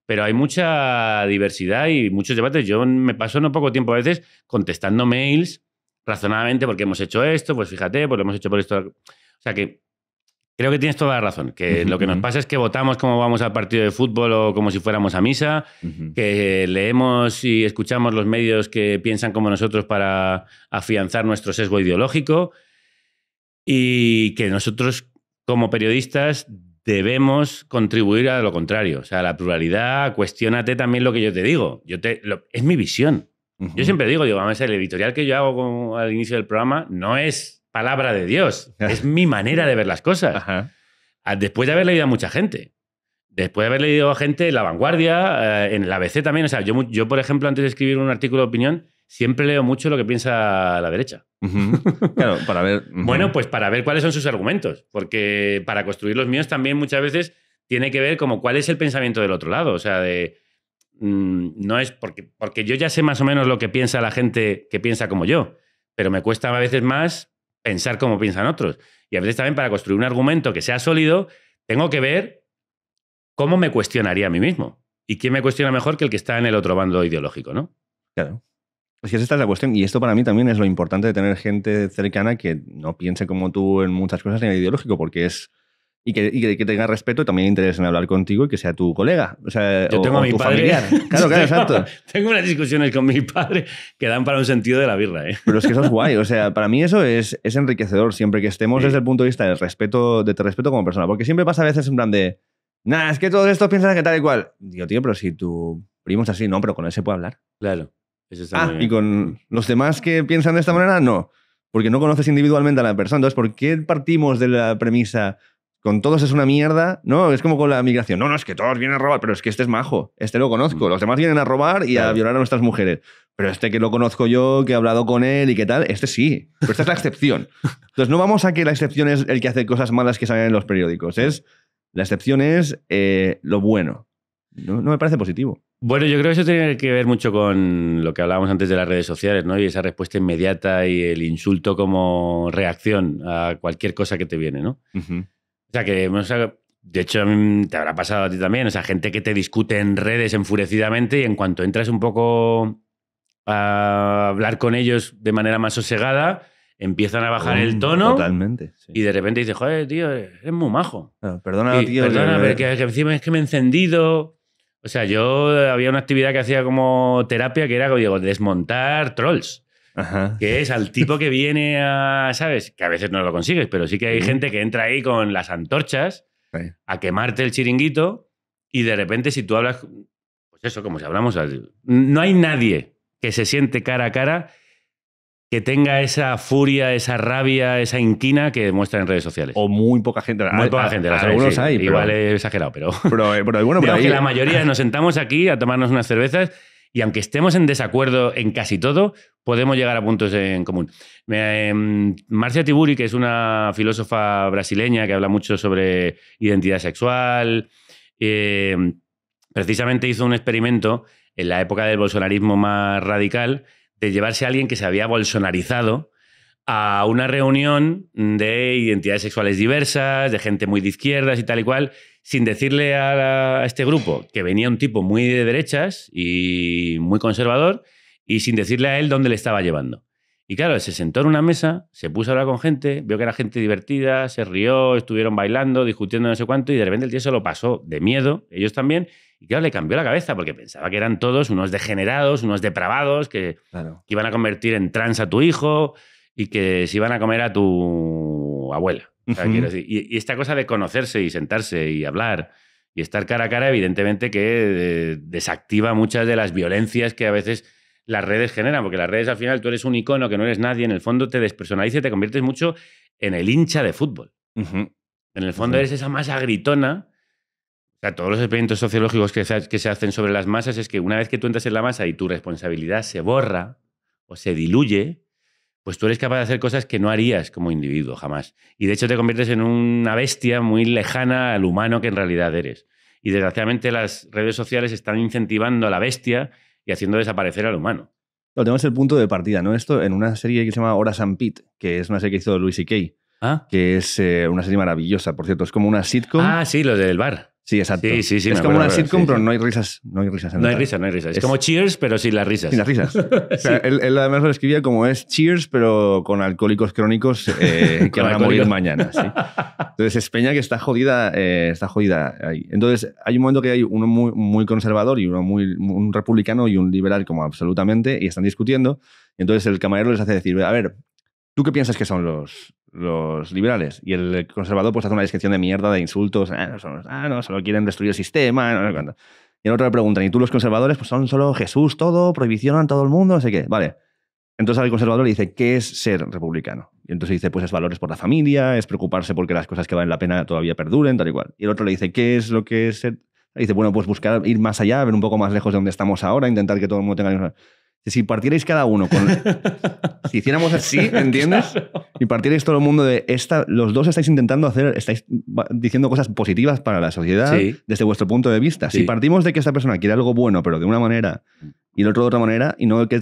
pero hay mucha diversidad y muchos debates. Yo me paso no poco tiempo a veces contestando mails razonadamente porque hemos hecho esto, pues fíjate, pues lo hemos hecho por esto. O sea que creo que tienes toda la razón, que lo que nos pasa es que votamos como vamos al partido de fútbol o como si fuéramos a misa, que leemos y escuchamos los medios que piensan como nosotros para afianzar nuestro sesgo ideológico y que nosotros como periodistas debemos contribuir a lo contrario. O sea, a la pluralidad, cuestiónate también lo que yo te digo. Es mi visión. Yo siempre digo, vamos a ver, el editorial que yo hago al inicio del programa no es palabra de Dios, es mi manera de ver las cosas. Después de haber leído a mucha gente. Después de haber leído a gente en La Vanguardia, en el ABC también. O sea, yo, por ejemplo, antes de escribir un artículo de opinión, siempre leo mucho lo que piensa la derecha. Claro, para ver... Bueno, pues para ver cuáles son sus argumentos. Porque para construir los míos también muchas veces tiene que ver como cuál es el pensamiento del otro lado. O sea, no es porque yo ya sé más o menos lo que piensa la gente que piensa como yo, pero me cuesta a veces más pensar como piensan otros. Y a veces también para construir un argumento que sea sólido, tengo que ver cómo me cuestionaría a mí mismo. ¿Y quién me cuestiona mejor que el que está en el otro bando ideológico, no? Claro. Es que esta es la cuestión. Y esto para mí también es lo importante de tener gente cercana que no piense como tú en muchas cosas en el ideológico, porque es... Y que tenga respeto y también interés en hablar contigo y que sea tu colega. O sea, yo tengo a mi tu padre. Familiar. Claro, exacto. Tengo unas discusiones con mi padre que dan para un sentido de la birra, ¿eh? Pero es que eso es guay. O sea, para mí eso es enriquecedor siempre que estemos desde el punto de vista del respeto, de te respeto como persona. Porque siempre pasa a veces en plan de, es que todos estos piensan que tal y cual. Digo, tío, pero si tu primo es así, no, pero con él se puede hablar. Claro. Eso está muy bien. Y con los demás que piensan de esta manera, no. Porque no conoces individualmente a la persona. Entonces, ¿por qué partimos de la premisa... Con todos es una mierda, ¿no? Es como con la migración. No, es que todos vienen a robar, pero es que este es majo, este lo conozco. Los demás vienen a robar y a violar a nuestras mujeres. Pero este que lo conozco yo, que he hablado con él y qué tal, este sí. Pero esta es la excepción. Entonces no vamos a que la excepción es el que hace cosas malas que salen en los periódicos. La excepción es lo bueno. No me parece positivo. Bueno, yo creo que eso tiene que ver mucho con lo que hablábamos antes de las redes sociales, ¿no? Y esa respuesta inmediata y el insulto como reacción a cualquier cosa que te viene, ¿no? O sea, que de hecho te habrá pasado a ti también, o sea, gente que te discute en redes enfurecidamente y en cuanto entras un poco a hablar con ellos de manera más sosegada, empiezan a bajar el tono. Totalmente. Sí. Y de repente dices, joder, tío, eres muy majo. Perdona, tío. Perdona, pero que encima es que me he encendido. O sea, yo había una actividad que hacía como terapia que era, como digo, desmontar trolls. Que es al tipo que viene a, ¿sabes? Que a veces no lo consigues, pero sí que hay gente que entra ahí con las antorchas a quemarte el chiringuito y de repente si tú hablas, pues eso, como si hablamos, no hay nadie que se siente cara a cara que tenga esa furia, esa rabia, esa inquina que demuestra en redes sociales. O muy poca gente. Muy poca gente. Algunos hay. Igual he exagerado, pero bueno, creo que la mayoría nos sentamos aquí a tomarnos unas cervezas y aunque estemos en desacuerdo en casi todo, podemos llegar a puntos en común. Marcia Tiburi, que es una filósofa brasileña que habla mucho sobre identidad sexual, precisamente hizo un experimento en la época del bolsonarismo más radical de llevarse a alguien que se había bolsonarizado a una reunión de identidades sexuales diversas, de gente muy de izquierdas y tal y cual, sin decirle a este grupo que venía un tipo muy de derechas y muy conservador y sin decirle a él dónde le estaba llevando. Y claro, se sentó en una mesa, se puso a hablar con gente, vio que era gente divertida, se rió, estuvieron bailando, discutiendo no sé cuánto y de repente el tío se lo pasó de miedo, ellos también, y claro, le cambió la cabeza porque pensaba que eran todos unos degenerados, unos depravados que iban a convertir en trans a tu hijo y que se iban a comer a tu abuela. O sea, quiero decir, y esta cosa de conocerse y sentarse y hablar y estar cara a cara, evidentemente que desactiva muchas de las violencias que a veces las redes generan, porque las redes al final tú eres un icono que no eres nadie, en el fondo te despersonaliza y te conviertes mucho en el hincha de fútbol. En el fondo eres esa masa gritona. sea, todos los experimentos sociológicos que se hacen sobre las masas es que una vez que tú entras en la masa y tu responsabilidad se borra o se diluye, pues tú eres capaz de hacer cosas que no harías como individuo jamás. Y de hecho te conviertes en una bestia muy lejana al humano que en realidad eres. Y desgraciadamente las redes sociales están incentivando a la bestia y haciendo desaparecer al humano. Lo tenemos el punto de partida, ¿no? Esto en una serie que se llama Horace and Pete, que es una serie que hizo Louis C.K., que es una serie maravillosa, por cierto. Es como una sitcom. Ah, sí, los del bar. Sí, exacto. Sí, es como una sitcom, pero no hay risas. No hay risas. No hay risas. Es como Cheers, pero sin las risas. Sin las risas. O sea, él además lo escribía como es Cheers, pero con alcohólicos crónicos que van a morir mañana. ¿Sí? Entonces es peña que está jodida ahí. Entonces hay un momento que hay uno muy conservador y un republicano y un liberal como absolutamente, y están discutiendo. Y entonces el camarero les hace decir, a ver, ¿tú qué piensas que son los liberales? Y el conservador pues hace una descripción de mierda, de insultos. No, solo quieren destruir el sistema. No. Y el otro le preguntan, ¿y tú los conservadores? Pues son solo Jesús, todo, prohibición a todo el mundo, no sé qué. Vale. Entonces al conservador le dice, ¿qué es ser republicano? Y entonces dice, pues es valores por la familia, es preocuparse porque las cosas que valen la pena todavía perduren, tal y cual. Y el otro le dice, ¿qué es lo que es ser? Y dice, bueno, pues buscar ir más allá, ver un poco más lejos de donde estamos ahora, intentar que todo el mundo tenga... Si partierais cada uno con... Si hiciéramos así, ¿entiendes? Claro. Y partierais todo el mundo de... Los dos estáis intentando estáis diciendo cosas positivas para la sociedad desde vuestro punto de vista. Sí. Si partimos de que esta persona quiere algo bueno, pero de una manera, y el otro de otra manera, y no que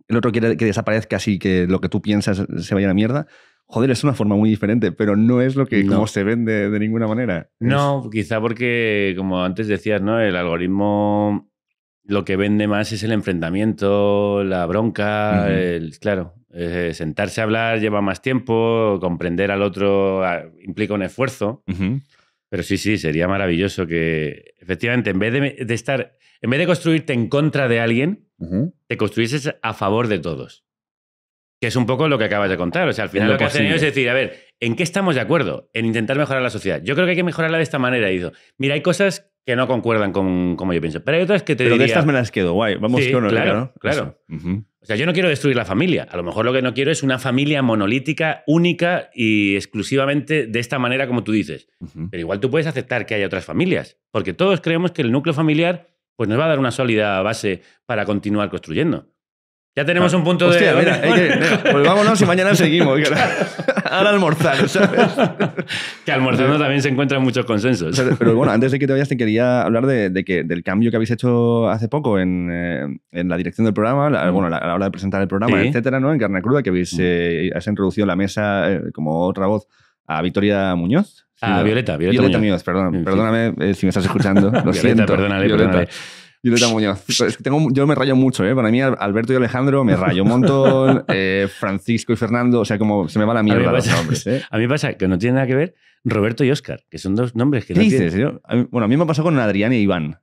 el otro quiere que desaparezca así, que lo que tú piensas se vaya a la mierda, joder, es una forma muy diferente, pero no es lo que como se vende de ninguna manera. No, quizá porque, como antes decías, ¿no? El algoritmo... Lo que vende más es el enfrentamiento, la bronca, claro. Sentarse a hablar lleva más tiempo, comprender al otro implica un esfuerzo. Pero sí, sería maravilloso que, efectivamente, en vez de construirte en contra de alguien, te construyeses a favor de todos. Que es un poco lo que acabas de contar. O sea, al final lo que hacen ellos es decir, a ver, ¿en qué estamos de acuerdo? En intentar mejorar la sociedad. Yo creo que hay que mejorarla de esta manera. Y digo, mira, hay cosas que no concuerdan con como yo pienso. Pero hay otras que te diría... Pero de estas me las quedo, guay. Vamos sí, con claro. O sea, yo no quiero destruir la familia. A lo mejor lo que no quiero es una familia monolítica, única y exclusivamente de esta manera como tú dices. Pero igual tú puedes aceptar que haya otras familias. Porque todos creemos que el núcleo familiar pues nos va a dar una sólida base para continuar construyendo. Ya tenemos un punto hostia, de... Mira, pues vámonos y mañana seguimos. Ahora almorzar, ¿sabes? Que almorzando también se encuentran muros consensos. Pero bueno, antes de que te vayas te quería hablar del cambio que habéis hecho hace poco en la dirección del programa, a la hora de presentar el programa, etcétera, ¿no? En Carne Cruda, que has introducido en la mesa como otra voz a Victoria Muñoz. ¿Sí, Violeta Muñoz, perdóname si me estás escuchando. Lo siento. Perdónale. Violeta Muñoz. Yo me rayo mucho, ¿eh? Para mí, Alberto y Alejandro me rayo un montón. Francisco y Fernando, o sea, como se me va la mierda los nombres. A mí pasa que no tiene nada que ver Roberto y Óscar, que son dos nombres que ¿Qué dices? A mí me ha pasado con Adrián y Iván.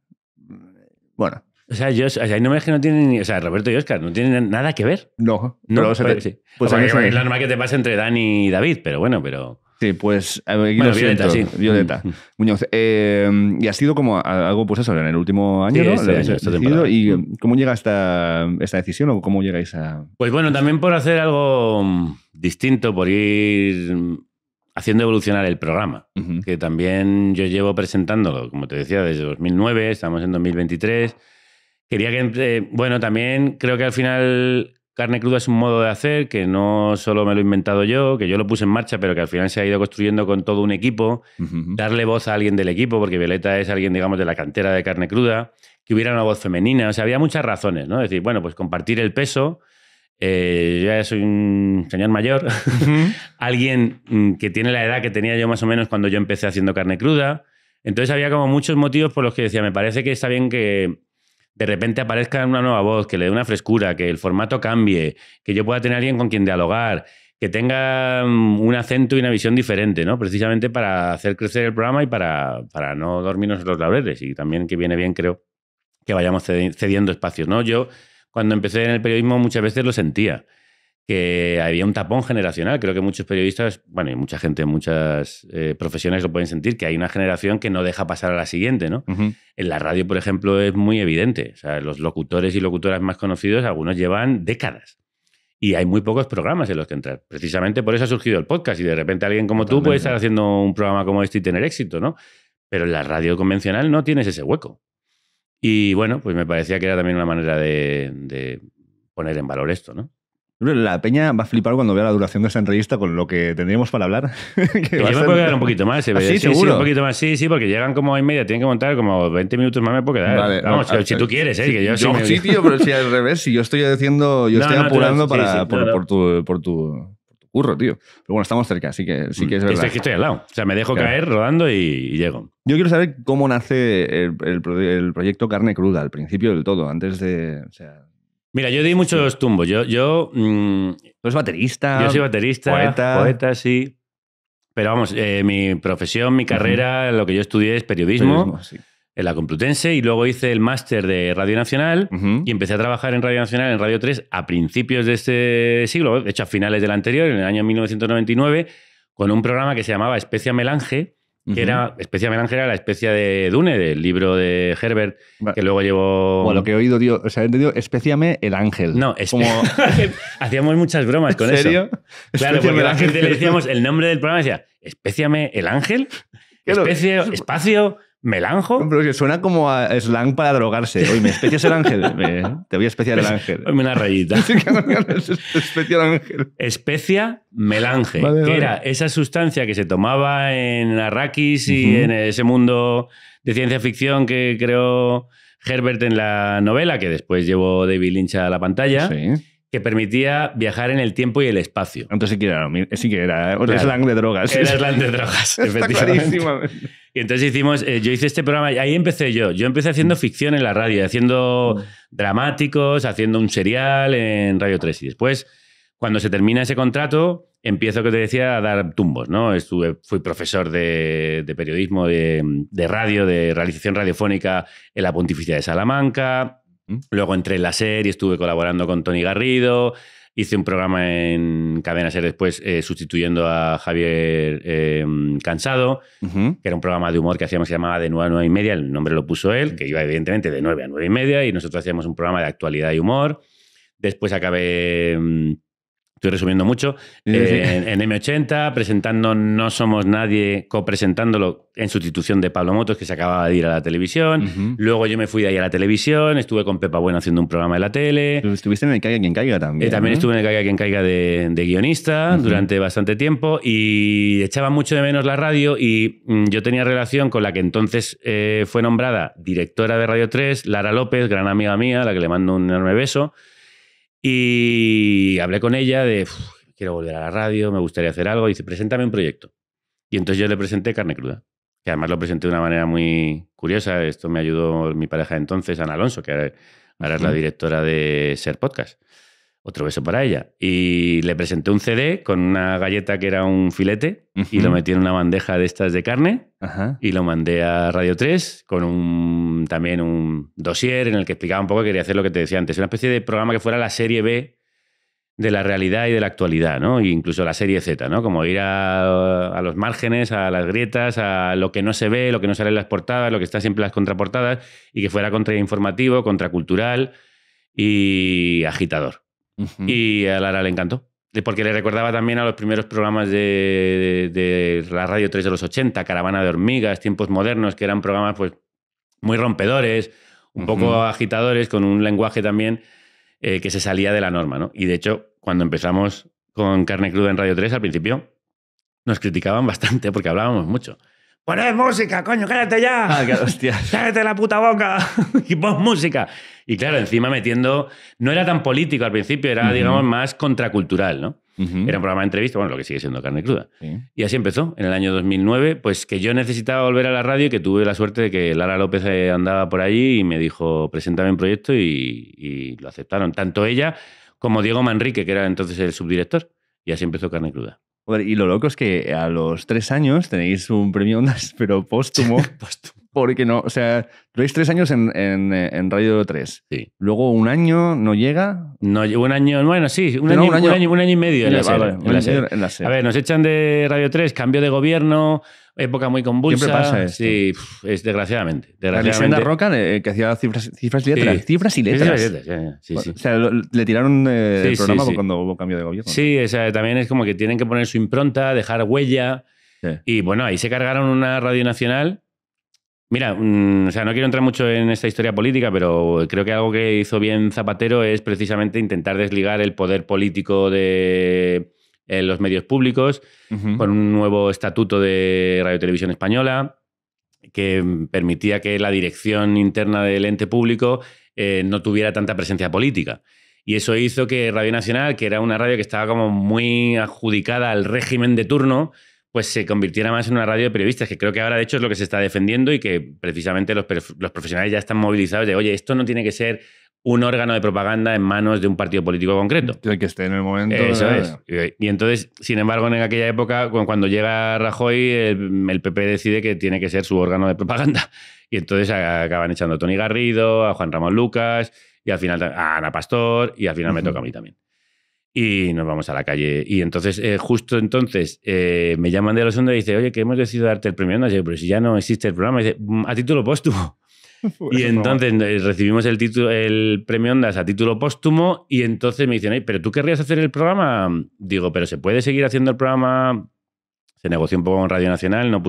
Bueno. O sea, hay nombres que no tienen... O sea, Roberto y Óscar no tienen nada que ver. No. Pero sí. Pues es la normal que te pasa entre Dani y David, pero bueno. Sí, pues Violeta, sí. Violeta Muñoz. Y ha sido como algo, pues eso, en el último año, ¿no? Decidido. ¿Y cómo llega esta decisión o cómo llegáis a...? Pues bueno, también por hacer algo distinto, por ir haciendo evolucionar el programa, que también yo llevo presentándolo, como te decía, desde 2009, estamos en 2023. Quería que, también creo que al final... Carne Cruda es un modo de hacer que no solo me lo he inventado yo, que yo lo puse en marcha, pero que al final se ha ido construyendo con todo un equipo. Darle voz a alguien del equipo, porque Violeta es alguien, digamos, de la cantera de Carne Cruda, que hubiera una voz femenina. O sea, había muchas razones, ¿no? Es decir, bueno, pues compartir el peso. Yo ya soy un señor mayor. Alguien que tiene la edad que tenía yo más o menos cuando yo empecé haciendo Carne Cruda. Entonces había como muchos motivos por los que decía, me parece que está bien que de repente aparezca una nueva voz, que le dé una frescura, que el formato cambie, que yo pueda tener a alguien con quien dialogar, que tenga un acento y una visión diferente, ¿no? Precisamente para hacer crecer el programa y para no dormirnos los laureles. Y también que viene bien, creo, que vayamos cediendo espacios, ¿no? Yo, cuando empecé en el periodismo, muchas veces lo sentía, que había un tapón generacional. Creo que muchos periodistas, y mucha gente en muchas profesiones lo pueden sentir, que hay una generación que no deja pasar a la siguiente, ¿no? En la radio, por ejemplo, es muy evidente. O sea, los locutores y locutoras más conocidos, algunos llevan décadas. Y hay muy pocos programas en los que entrar. Precisamente por eso ha surgido el podcast. Y de repente alguien como tú puede estar haciendo un programa como este y tener éxito, ¿no? pero en la radio convencional no tienes ese hueco. Y bueno, pues me parecía que era también una manera de poner en valor esto, ¿no? La peña va a flipar cuando vea la duración de esta entrevista con lo que tendríamos para hablar. Yo me puedo quedar un poquito más. ¿Ah, sí, seguro? Un poquito más, sí, porque llegan como y media, tienen que montar como 20 minutos más, me puedo quedar. Vale, vamos, si tú quieres, sí, que yo sí, tío, pero si al revés, si yo estoy haciendo, estoy apurando por tu curro, tío. Pero bueno, estamos cerca, así que es verdad. Estoy al lado. O sea, me dejo caer rodando y llego. Yo quiero saber cómo nace el proyecto Carne Cruda, al principio del todo, antes de... O sea, mira, yo di muchos tumbos. ¿tú eres baterista? Yo soy baterista, poeta, sí. Pero vamos, mi profesión, mi carrera, lo que yo estudié es periodismo sí. En la Complutense, y luego hice el máster de Radio Nacional y empecé a trabajar en Radio Nacional, en Radio 3, a principios de este siglo, de hecho a finales del anterior, en el año 1999, con un programa que se llamaba Especia Melange, que era, Especia Melange era la especia de Dune, del libro de Herbert, que luego llevó... Bueno, lo que he oído, tío, o sea, he entendido, espéciame el ángel. No, es como... Hacíamos muchas bromas con eso. ¿En serio? Claro, porque a la gente le decíamos el nombre del programa y decía, ¿espéciame el ángel? Espacio... ¿Melanjo? Pero que suena como a slang para drogarse. Oye, ¿me especias el ángel? Te voy a especiar el ángel. Ponme una rayita. Especia el ángel. Especia melange, que era esa sustancia que se tomaba en Arrakis y en ese mundo de ciencia ficción que creó Herbert en la novela, que después llevó David Lynch a la pantalla. Sí. Que permitía viajar en el tiempo y el espacio. Entonces sí que era slang de drogas. Era slang de drogas, Está clarísimo. Y entonces yo hice este programa, y ahí empecé yo. Yo empecé haciendo ficción en la radio, haciendo dramáticos, haciendo un serial en Radio 3. Y después, cuando se termina ese contrato, empiezo, que te decía, a dar tumbos, ¿no? Fui profesor de periodismo, de radio, de realización radiofónica en la Pontificia de Salamanca. Luego entré en la SER y estuve colaborando con Tony Garrido. Hice un programa en Cadena SER después sustituyendo a Javier Cansado, que era un programa de humor que hacíamos, se llamaba De 9 a 9 y media. El nombre lo puso él, que iba evidentemente de 9 a 9 y media, y nosotros hacíamos un programa de actualidad y humor. Después acabé... Estoy resumiendo mucho. En M80, presentando No Somos Nadie, copresentándolo en sustitución de Pablo Motos, que se acababa de ir a la televisión. Luego yo me fui de ahí a la televisión, estuve con Pepa Bueno haciendo un programa de la tele. Estuviste en el Caiga Quien Caiga también. También estuve en el Caiga Quien Caiga de guionista durante bastante tiempo, y echaba mucho de menos la radio, y yo tenía relación con la que entonces fue nombrada directora de Radio 3, Lara López, gran amiga mía, a la que le mando un enorme beso. Y hablé con ella de, quiero volver a la radio, me gustaría hacer algo. Y dice, preséntame un proyecto. Y entonces yo le presenté Carne Cruda, que además lo presenté de una manera muy curiosa. Esto me ayudó mi pareja de entonces, Ana Alonso, que ahora es la directora de Ser Podcast. Otro beso para ella. Y le presenté un CD con una galleta que era un filete y lo metí en una bandeja de estas de carne y lo mandé a Radio 3 con también un dossier en el que explicaba un poco que quería hacer lo que te decía antes. Una especie de programa que fuera la serie B de la realidad y de la actualidad, ¿no? E incluso la serie Z, ¿no? Como ir a los márgenes, a las grietas, a lo que no se ve, lo que no sale en las portadas, lo que está siempre en las contraportadas, y que fuera contrainformativo, contracultural y agitador. Y a Lara le encantó, porque le recordaba también a los primeros programas de la Radio 3 de los 80, Caravana de Hormigas, Tiempos Modernos, que eran programas pues muy rompedores, un poco agitadores, con un lenguaje también que se salía de la norma, ¿no? Y de hecho, cuando empezamos con Carne Cruda en Radio 3, al principio nos criticaban bastante porque hablábamos mucho. ¡Poned música, coño! ¡Cállate ya! ¡Cállate la puta boca! Y pon música. Y claro, encima metiendo... No era tan político al principio, era, digamos, más contracultural, ¿no? Era un programa de entrevista, bueno, lo que sigue siendo Carne Cruda. Y así empezó, en el año 2009, pues que yo necesitaba volver a la radio, y que tuve la suerte de que Lara López andaba por allí y me dijo, preséntame un proyecto, y lo aceptaron. Tanto ella como Diego Manrique, que era entonces el subdirector. Y así empezó Carne Cruda. Y lo loco es que a los 3 años tenéis un premio Ondas, pero póstumo. Porque no, o sea, tenéis 3 años en Radio 3. Sí. Luego un año no llega. No, un año, bueno, sí, un año y medio en la SER. A ver, nos echan de Radio 3, cambio de gobierno, época muy convulsa. Siempre pasa esto. Sí, es desgraciadamente. Elisenda Roca, que hacía cifras y letras. Sí. Cifras y letras. Sí. O sea, le tiraron el programa cuando hubo cambio de gobierno. Sí, o sea, también es como que tienen que poner su impronta, dejar huella. Sí. Y bueno, ahí se cargaron una Radio Nacional Mira, o sea, no quiero entrar mucho en esta historia política, pero creo que algo que hizo bien Zapatero es precisamente intentar desligar el poder político de los medios públicos con un nuevo estatuto de Radio Televisión Española que permitía que la dirección interna del ente público no tuviera tanta presencia política. Y eso hizo que Radio Nacional, que era una radio que estaba como muy adjudicada al régimen de turno, pues se convirtiera más en una radio de periodistas, que creo que ahora de hecho es lo que se está defendiendo y que precisamente los profesionales ya están movilizados de, oye, esto no tiene que ser un órgano de propaganda en manos de un partido político concreto. El que esté en el momento. Eso es. Y entonces, sin embargo, en aquella época, cuando llega Rajoy, el PP decide que tiene que ser su órgano de propaganda. Y entonces acaban echando a Toni Garrido, a Juan Ramón Lucas y al final a Ana Pastor y al final me toca a mí también. Y nos vamos a la calle. Y entonces, justo entonces, me llaman de los Ondas y dice, oye, que hemos decidido darte el premio Ondas. Y yo, pero si ya no existe el programa. Y dice, a título póstumo. Y entonces recibimos el premio Ondas a título póstumo y entonces me dicen, ¿pero tú querrías hacer el programa? Digo, ¿pero se puede seguir haciendo el programa? Se negoció un poco con Radio Nacional, no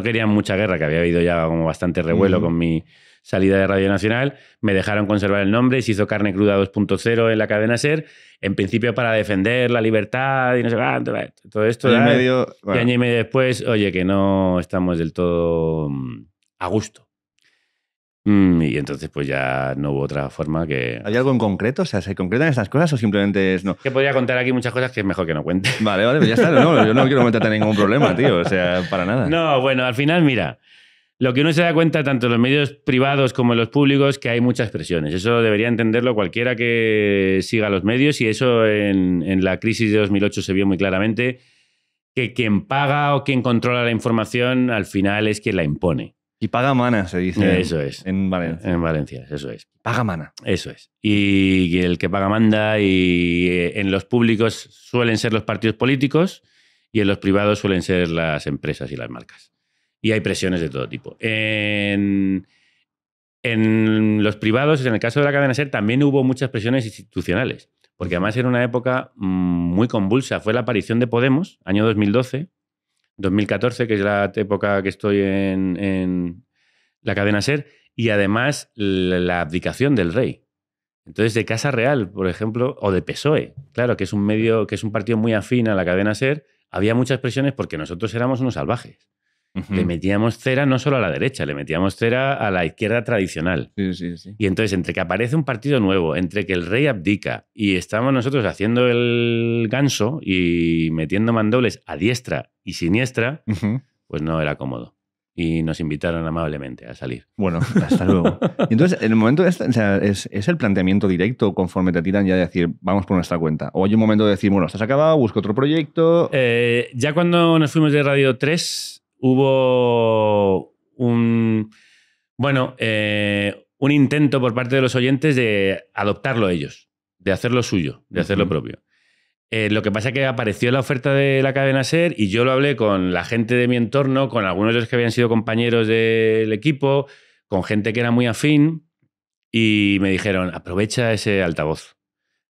querían mucha guerra, que había habido ya como bastante revuelo con mi salida de Radio Nacional. Me dejaron conservar el nombre y se hizo Carne Cruda 2.0 en la cadena SER, en principio para defender la libertad y no sé cuánto, todo esto. Y año y medio después, oye, que no estamos del todo a gusto. Y entonces pues ya no hubo otra forma que... ¿Hay algo en concreto? O sea, ¿se concretan estas cosas o simplemente es no? Que podría contar aquí muchas cosas que es mejor que no cuente. Vale, pues ya está. No, yo no quiero meterte en ningún problema, tío. O sea, para nada. No, bueno, al final, mira, lo que uno se da cuenta tanto en los medios privados como en los públicos que hay muchas presiones. Eso debería entenderlo cualquiera que siga los medios y eso en la crisis de 2008 se vio muy claramente que quien paga o quien controla la información al final es quien la impone. Y paga mana, se dice. Eso es. En Valencia. En Valencia, eso es. Paga mana. Eso es. Y el que paga manda y en los públicos suelen ser los partidos políticos y en los privados suelen ser las empresas y las marcas. Y hay presiones de todo tipo. En los privados, en el caso de la cadena SER, también hubo muchas presiones institucionales. Porque además era una época muy convulsa. Fue la aparición de Podemos, año 2012, 2014, que es la época que estoy en la cadena SER, y además la abdicación del rey. Entonces, de Casa Real, por ejemplo, o de PSOE, claro, que es un partido muy afín a la cadena SER, había muchas presiones porque nosotros éramos unos salvajes. Le metíamos cera no solo a la derecha, le metíamos cera a la izquierda tradicional. Sí. Y entonces, entre que aparece un partido nuevo, entre que el rey abdica y estamos nosotros haciendo el ganso y metiendo mandobles a diestra y siniestra, pues no era cómodo. Y nos invitaron amablemente a salir. Bueno, hasta luego. Y entonces, en el momento o sea, ¿es el planteamiento directo conforme te tiran ya de decir, vamos por nuestra cuenta? ¿O hay un momento de decir, bueno, estás acabado, busco otro proyecto? Ya cuando nos fuimos de Radio 3... hubo un intento por parte de los oyentes de adoptarlo ellos, de hacerlo suyo, de hacerlo propio. Lo que pasa es que apareció la oferta de la cadena SER y yo lo hablé con la gente de mi entorno, con algunos de los que habían sido compañeros del equipo, con gente que era muy afín y me dijeron, aprovecha ese altavoz.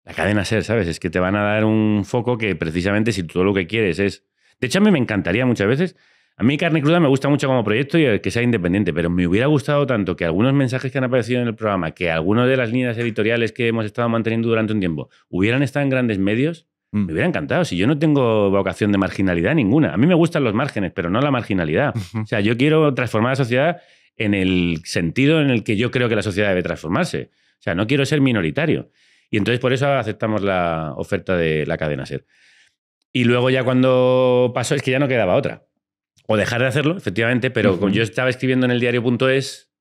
La cadena SER, ¿sabes? Es que te van a dar un foco que precisamente si tú lo que quieres es... De hecho, a mí me encantaría muchas veces... A mí Carne Cruda me gusta mucho como proyecto y que sea independiente, pero me hubiera gustado tanto que algunos mensajes que han aparecido en el programa, que algunas de las líneas editoriales que hemos estado manteniendo durante un tiempo, hubieran estado en grandes medios, me hubiera encantado. Si yo no tengo vocación de marginalidad ninguna. A mí me gustan los márgenes, pero no la marginalidad. O sea, yo quiero transformar la sociedad en el sentido en el que yo creo que la sociedad debe transformarse. O sea, no quiero ser minoritario. Y entonces por eso aceptamos la oferta de la cadena SER. Y luego ya cuando pasó, es que ya no quedaba otra. O dejar de hacerlo, efectivamente, pero yo estaba escribiendo en el diario.es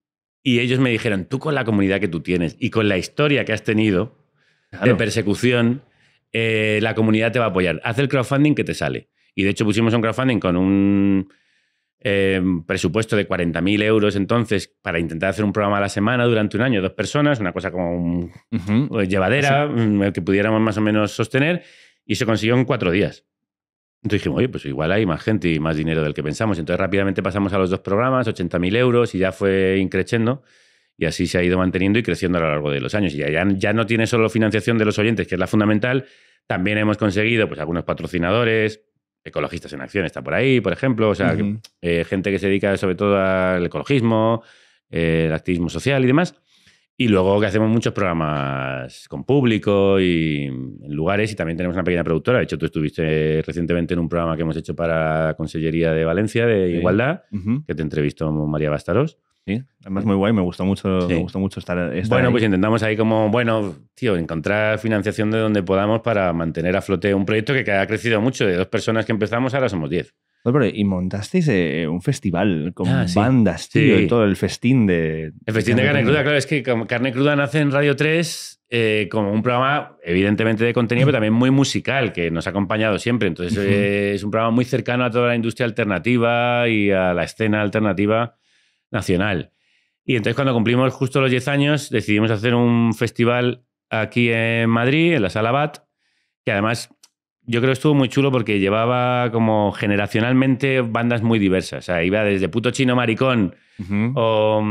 y ellos me dijeron, tú con la comunidad que tú tienes y con la historia que has tenido de persecución, la comunidad te va a apoyar. Haz el crowdfunding que te sale. Y de hecho pusimos un crowdfunding con un presupuesto de 40.000 euros entonces para intentar hacer un programa a la semana durante un año, 2 personas, una cosa como llevadera, que pudiéramos más o menos sostener, y se consiguió en 4 días. Entonces dijimos, oye, pues igual hay más gente y más dinero del que pensamos. Entonces rápidamente pasamos a los 2 programas, 80.000 euros, y ya fue increciendo. Y así se ha ido manteniendo y creciendo a lo largo de los años. Y ya no tiene solo financiación de los oyentes, que es la fundamental. También hemos conseguido pues, algunos patrocinadores, Ecologistas en Acción está por ahí, por ejemplo. O sea, gente que se dedica sobre todo al ecologismo, el activismo social y demás. Y luego que hacemos muchos programas con público y en lugares, y también tenemos una pequeña productora. De hecho, tú estuviste recientemente en un programa que hemos hecho para la Consellería de Valencia de Igualdad, que te entrevistó María Bastaros. Sí, además muy guay, me gustó mucho estar bueno, ahí. Pues intentamos ahí como, encontrar financiación de donde podamos para mantener a flote un proyecto que ha crecido mucho. De 2 personas que empezamos, ahora somos 10. Y montasteis un festival con bandas, tío, y todo el festín de... El festín de Carne Cruda, claro, es que Carne Cruda nace en Radio 3 como un programa, evidentemente, de contenido, pero también muy musical, que nos ha acompañado siempre. Entonces, es un programa muy cercano a toda la industria alternativa y a la escena alternativa nacional. Y entonces, cuando cumplimos justo los 10 años, decidimos hacer un festival aquí en Madrid, en la Sala BAT, que además... Yo creo que estuvo muy chulo porque llevaba como generacionalmente bandas muy diversas. O sea, iba desde Puto Chino Maricón o,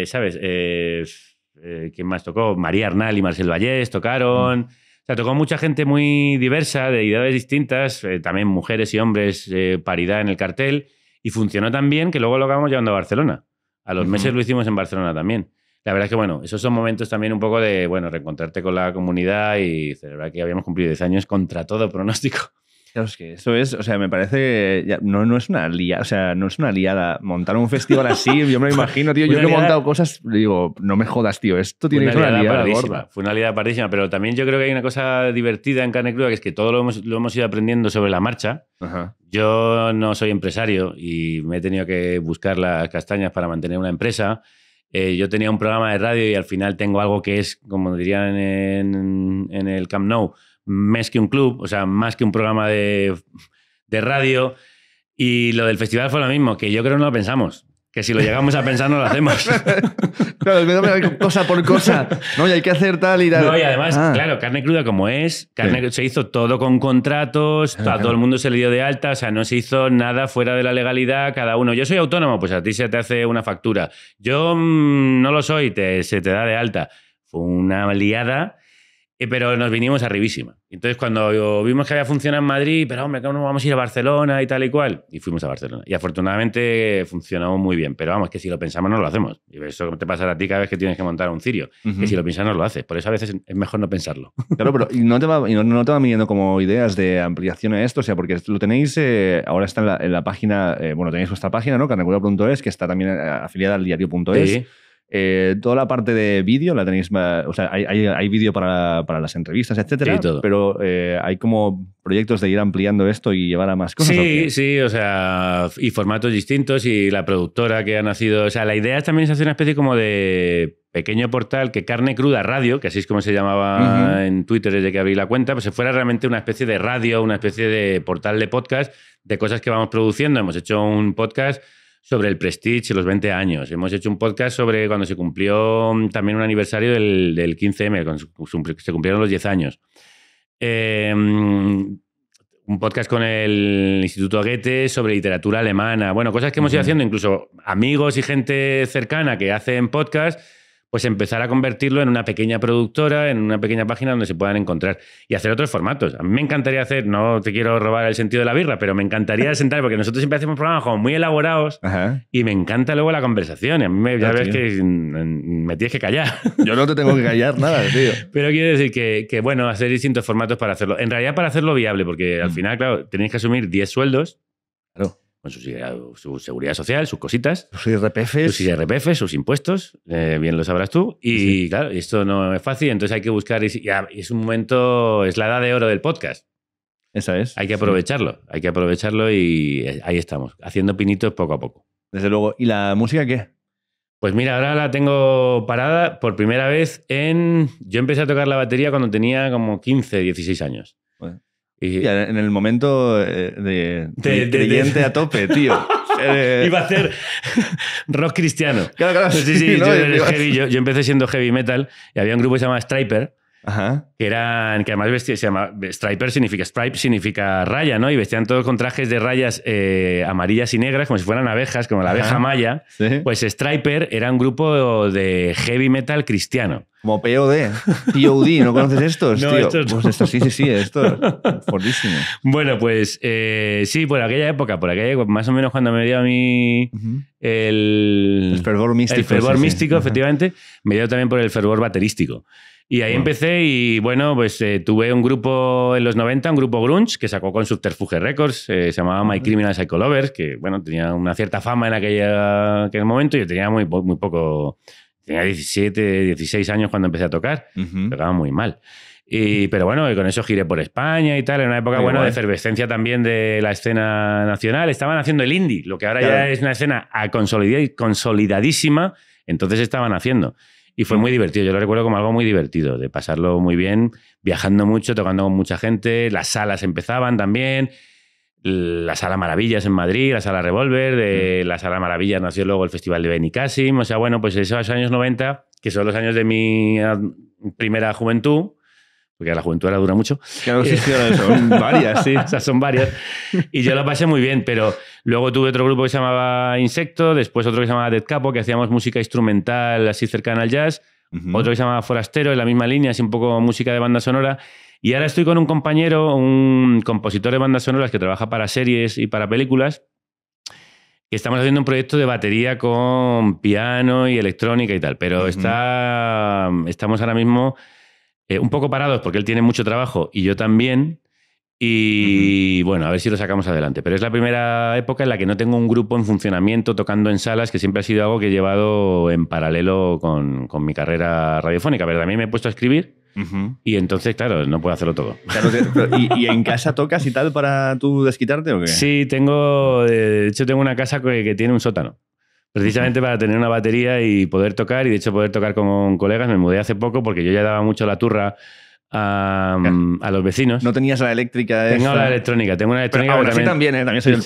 ¿sabes? ¿Quién más tocó? María Arnal y Marcel Vallés tocaron. O sea, tocó mucha gente muy diversa, de edades distintas, también mujeres y hombres, paridad en el cartel. Y funcionó tan bien que luego lo acabamos llevando a Barcelona. A los meses lo hicimos en Barcelona también. La verdad es que, bueno, esos son momentos también un poco de, reencontrarte con la comunidad y celebrar que habíamos cumplido 10 años contra todo pronóstico. Claro, es que eso es, o sea, me parece que no es una liada, o sea, no es una liada. Montar un festival así, yo me lo imagino, tío. Yo que he montado cosas, digo, no me jodas, tío, esto tiene que ser una liada gorda. Fue una liada pardísima, pero también yo creo que hay una cosa divertida en Carne Cruda, que es que todo lo hemos ido aprendiendo sobre la marcha. Yo no soy empresario y me he tenido que buscar las castañas para mantener una empresa. Yo tenía un programa de radio y al final tengo algo que es, como dirían en el Camp Nou, más que un club, o sea, más que un programa de radio. Y lo del festival fue lo mismo, que yo creo que no lo pensamos. Que si lo llegamos a pensar, no lo hacemos. Claro, cosa por cosa. No, y hay que hacer tal y tal. No, y además, claro, Carne Cruda como es, se hizo todo con contratos, a todo el mundo se le dio de alta, o sea, no se hizo nada fuera de la legalidad, cada uno. Yo soy autónomo, pues a ti se te hace una factura. Yo no lo soy, se te da de alta. Fue una liada, pero nos vinimos arribísima. Entonces, cuando vimos que había funcionado en Madrid, pero hombre, ¿cómo vamos a ir a Barcelona y tal y cual? Y fuimos a Barcelona. Y afortunadamente funcionó muy bien. Pero vamos, que si lo pensamos no lo hacemos. Y eso te pasa a ti cada vez que tienes que montar un cirio. Que si lo piensas no lo haces. Por eso a veces es mejor no pensarlo. Claro, pero no te van viniendo como ideas de ampliación a esto, o sea, porque lo tenéis, ahora está en la página, tenéis vuestra página, ¿no? carnecruda.es, que está también afiliada al diario.es. Sí. Toda la parte de vídeo la tenéis, o sea, hay vídeo para las entrevistas, etcétera, sí, todo. Pero hay como proyectos de ir ampliando esto y llevar a más cosas. Sí, o sea, y formatos distintos y la productora que ha nacido, o sea, la idea también es hacer una especie como de pequeño portal que Carne Cruda Radio, que así es como se llamaba en Twitter desde que abrí la cuenta, pues se fuera realmente una especie de radio, una especie de portal de podcast de cosas que vamos produciendo. Hemos hecho un podcast sobre el Prestige los 20 años. Hemos hecho un podcast sobre cuando se cumplió también un aniversario del 15M, cuando se cumplieron los 10 años. Un podcast con el Instituto Goethe sobre literatura alemana. Bueno, cosas que hemos ido haciendo, incluso amigos y gente cercana que hacen podcast, pues empezar a convertirlo en una pequeña productora, en una pequeña página donde se puedan encontrar y hacer otros formatos. A mí me encantaría hacer, no te quiero robar el sentido de la birra, pero me encantaría sentar, porque nosotros siempre hacemos programas como muy elaborados. y me encanta luego la conversación. A mí ya ves que me tienes que callar. Yo no te tengo que callar nada, tío. Pero quiero decir que, bueno, hacer distintos formatos para hacerlo. En realidad, para hacerlo viable, porque al final, claro, tenéis que asumir 10 sueldos. Claro. Con su seguridad social, sus cositas. Sus IRPFs. Sus impuestos, bien lo sabrás tú. Y claro, esto no es fácil, entonces hay que buscar. Y es un momento, es la edad de oro del podcast. Esa es. Hay que aprovecharlo y ahí estamos, haciendo pinitos poco a poco. Desde luego. ¿Y la música qué? Pues mira, ahora la tengo parada por primera vez Yo empecé a tocar la batería cuando tenía como 15, 16 años. Bueno. Y en el momento de creyente a tope, tío. Iba a hacer rock cristiano. Claro. Sí, yo empecé siendo heavy metal y había un grupo que se llamaba Striper. Que además se llama Striper, stripe significa raya, ¿no? Y vestían todos con trajes de rayas amarillas y negras, como si fueran abejas, como la abeja maya. ¿Sí? Pues Striper era un grupo de heavy metal cristiano. Como POD, ¿no conoces estos, No, tío? estos no. Pues estos sí, estos. Fortísimo. Bueno, pues sí, por aquella época, más o menos cuando me dio a mí el fervor místico. El fervor sí, místico, sí. efectivamente, me dio también por el fervor baterístico. Y ahí empecé y bueno, pues tuve un grupo en los 90, un grupo grunge que sacó con Subterfuge Records, se llamaba My Criminal Psycho Lovers, que bueno, tenía una cierta fama en aquel momento y yo tenía muy poco, tenía 17, 16 años cuando empecé a tocar, tocaba muy mal. Pero bueno, con eso giré por España y tal, en una época de efervescencia también de la escena nacional. Estaban haciendo el indie, lo que ahora ya es una escena consolidadísima, entonces estaban haciendo. Y fue muy divertido, yo lo recuerdo como algo muy divertido, de pasarlo muy bien, viajando mucho, tocando con mucha gente, las salas empezaban también, la Sala Maravillas en Madrid, la Sala Revolver, de la Sala Maravillas nació luego el Festival de Benicàssim, o sea, bueno, pues esos años 90, que son los años de mi primera juventud, porque la juventud ahora dura mucho. Claro, sí, son varias, sí. O sea, son varias. Y yo lo pasé muy bien, pero luego tuve otro grupo que se llamaba Insecto, después otro que se llamaba Dead Capo, que hacíamos música instrumental así cercana al jazz, otro que se llamaba Forastero, en la misma línea, así un poco música de banda sonora. Y ahora estoy con un compañero, un compositor de bandas sonoras que trabaja para series y para películas, que estamos haciendo un proyecto de batería con piano y electrónica y tal, pero estamos ahora mismo un poco parados porque él tiene mucho trabajo y yo también. Y bueno, a ver si lo sacamos adelante. Pero es la primera época en la que no tengo un grupo en funcionamiento tocando en salas, que siempre ha sido algo que he llevado en paralelo con mi carrera radiofónica. Pero también me he puesto a escribir y entonces, claro, no puedo hacerlo todo. Claro, ¿y en casa tocas y tal para tú desquitarte o qué? Sí, de hecho tengo una casa que tiene un sótano. Precisamente para tener una batería y poder tocar, y de hecho poder tocar con colegas. Me mudé hace poco porque yo ya daba mucho la turra a los vecinos. ¿No tenías la eléctrica? Tengo la electrónica, tengo una electrónica. Pero aún así también, ¿eh? También soy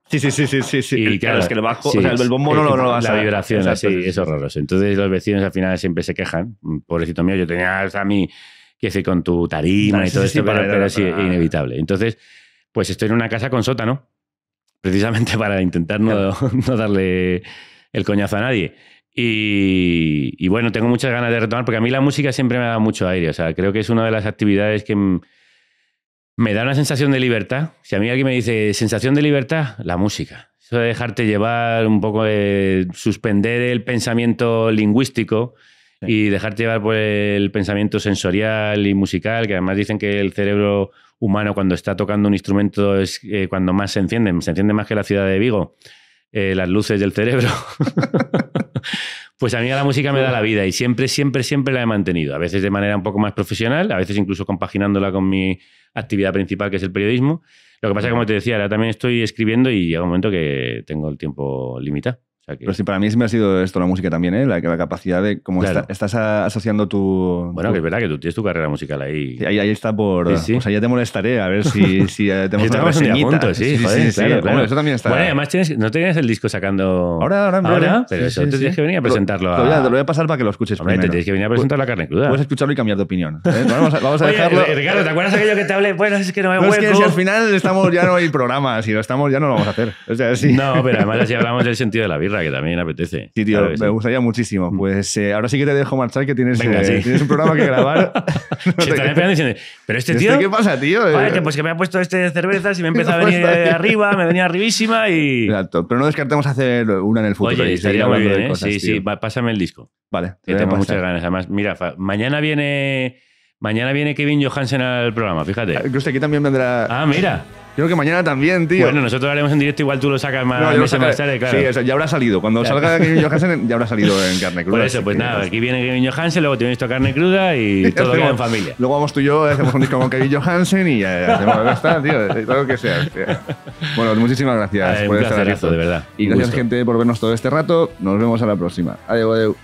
Sí. Y claro, es que el bajo, o sea, el bombo no lo vas a... La vibración, Exacto, así, es horroroso. Entonces los vecinos al final siempre se quejan. Pobrecito mío, yo tenía hasta mí, que decir, con tu tarima y todo esto, pero sí, inevitable. Entonces, pues estoy en una casa con sótano, precisamente para intentar no darle el coñazo a nadie. Y bueno, tengo muchas ganas de retomar, porque a mí la música siempre me ha dado mucho aire. O sea, creo que es una de las actividades que me da una sensación de libertad. Si a mí alguien me dice sensación de libertad, la música. Eso de dejarte llevar un poco, de suspender el pensamiento lingüístico y dejarte llevar por el pensamiento sensorial y musical, que además dicen que el cerebro humano cuando está tocando un instrumento es cuando más se enciende más que la ciudad de Vigo, las luces del cerebro. Pues a mí la música me da la vida y siempre la he mantenido. A veces de manera un poco más profesional, a veces incluso compaginándola con mi actividad principal, que es el periodismo. Lo que pasa es que, como te decía, ahora también estoy escribiendo y llega un momento que tengo el tiempo limitado. O sea que... Pero sí, para mí siempre ha sido esto la música también, ¿eh? La capacidad de cómo estás asociando tu... Bueno, que es verdad que tú tienes tu carrera musical ahí. Sí, ahí está por... Sí. O sea, ya te molestaré a ver si tenemos una reseñita. Juntos, sí, claro. Bueno, eso también está... Bueno, y además no tenías el disco sacando... Ahora, pero eso te tienes que venir a presentarlo te lo voy a pasar para que lo escuches primero. Te tienes que venir a presentar la carne cruda. Puedes escucharlo y cambiar de opinión. Vamos a dejarlo... Oye, Ricardo, ¿te acuerdas aquello que te hablé? Bueno, es que no me hueco. Es que si al final ya no hay programas, si lo estamos ya no lo vamos a hacer. O sea, sí. No, pero además así hablamos del sentido de la birra, que también apetece. Sí, tío, me gustaría muchísimo. Pues ahora sí que te dejo marchar, que tienes un programa que grabar. Se están esperando diciendo, pero este tío... ¿Qué pasa, tío? Pues que me ha puesto de cervezas y me empieza a venir de arriba, me venía arribísima y... Exacto, pero no descartemos hacer una en el futuro. Oye, estaría muy bien, ¿eh? Sí, pásame el disco. Vale. Que tengo muchas ganas. Además, mira, mañana viene Kevin Johansen al programa, fíjate. Incluso aquí también vendrá... Ah, mira. Creo que mañana también, tío. Bueno, nosotros lo haremos en directo, igual tú lo sacas más tarde, claro. Sí, eso, ya habrá salido. Cuando salga Kevin Johansen, ya habrá salido en carne cruda. Por eso, pues nada, aquí viene Kevin Johansen, luego tienes carne cruda y todo queda en familia. Luego vamos tú y yo, hacemos un disco con Kevin Johansen y ya está, tío. Todo lo que sea. Tío. Bueno, muchísimas gracias por estar aquí. De verdad. Y gracias, gente, por vernos todo este rato. Nos vemos a la próxima. Adeu.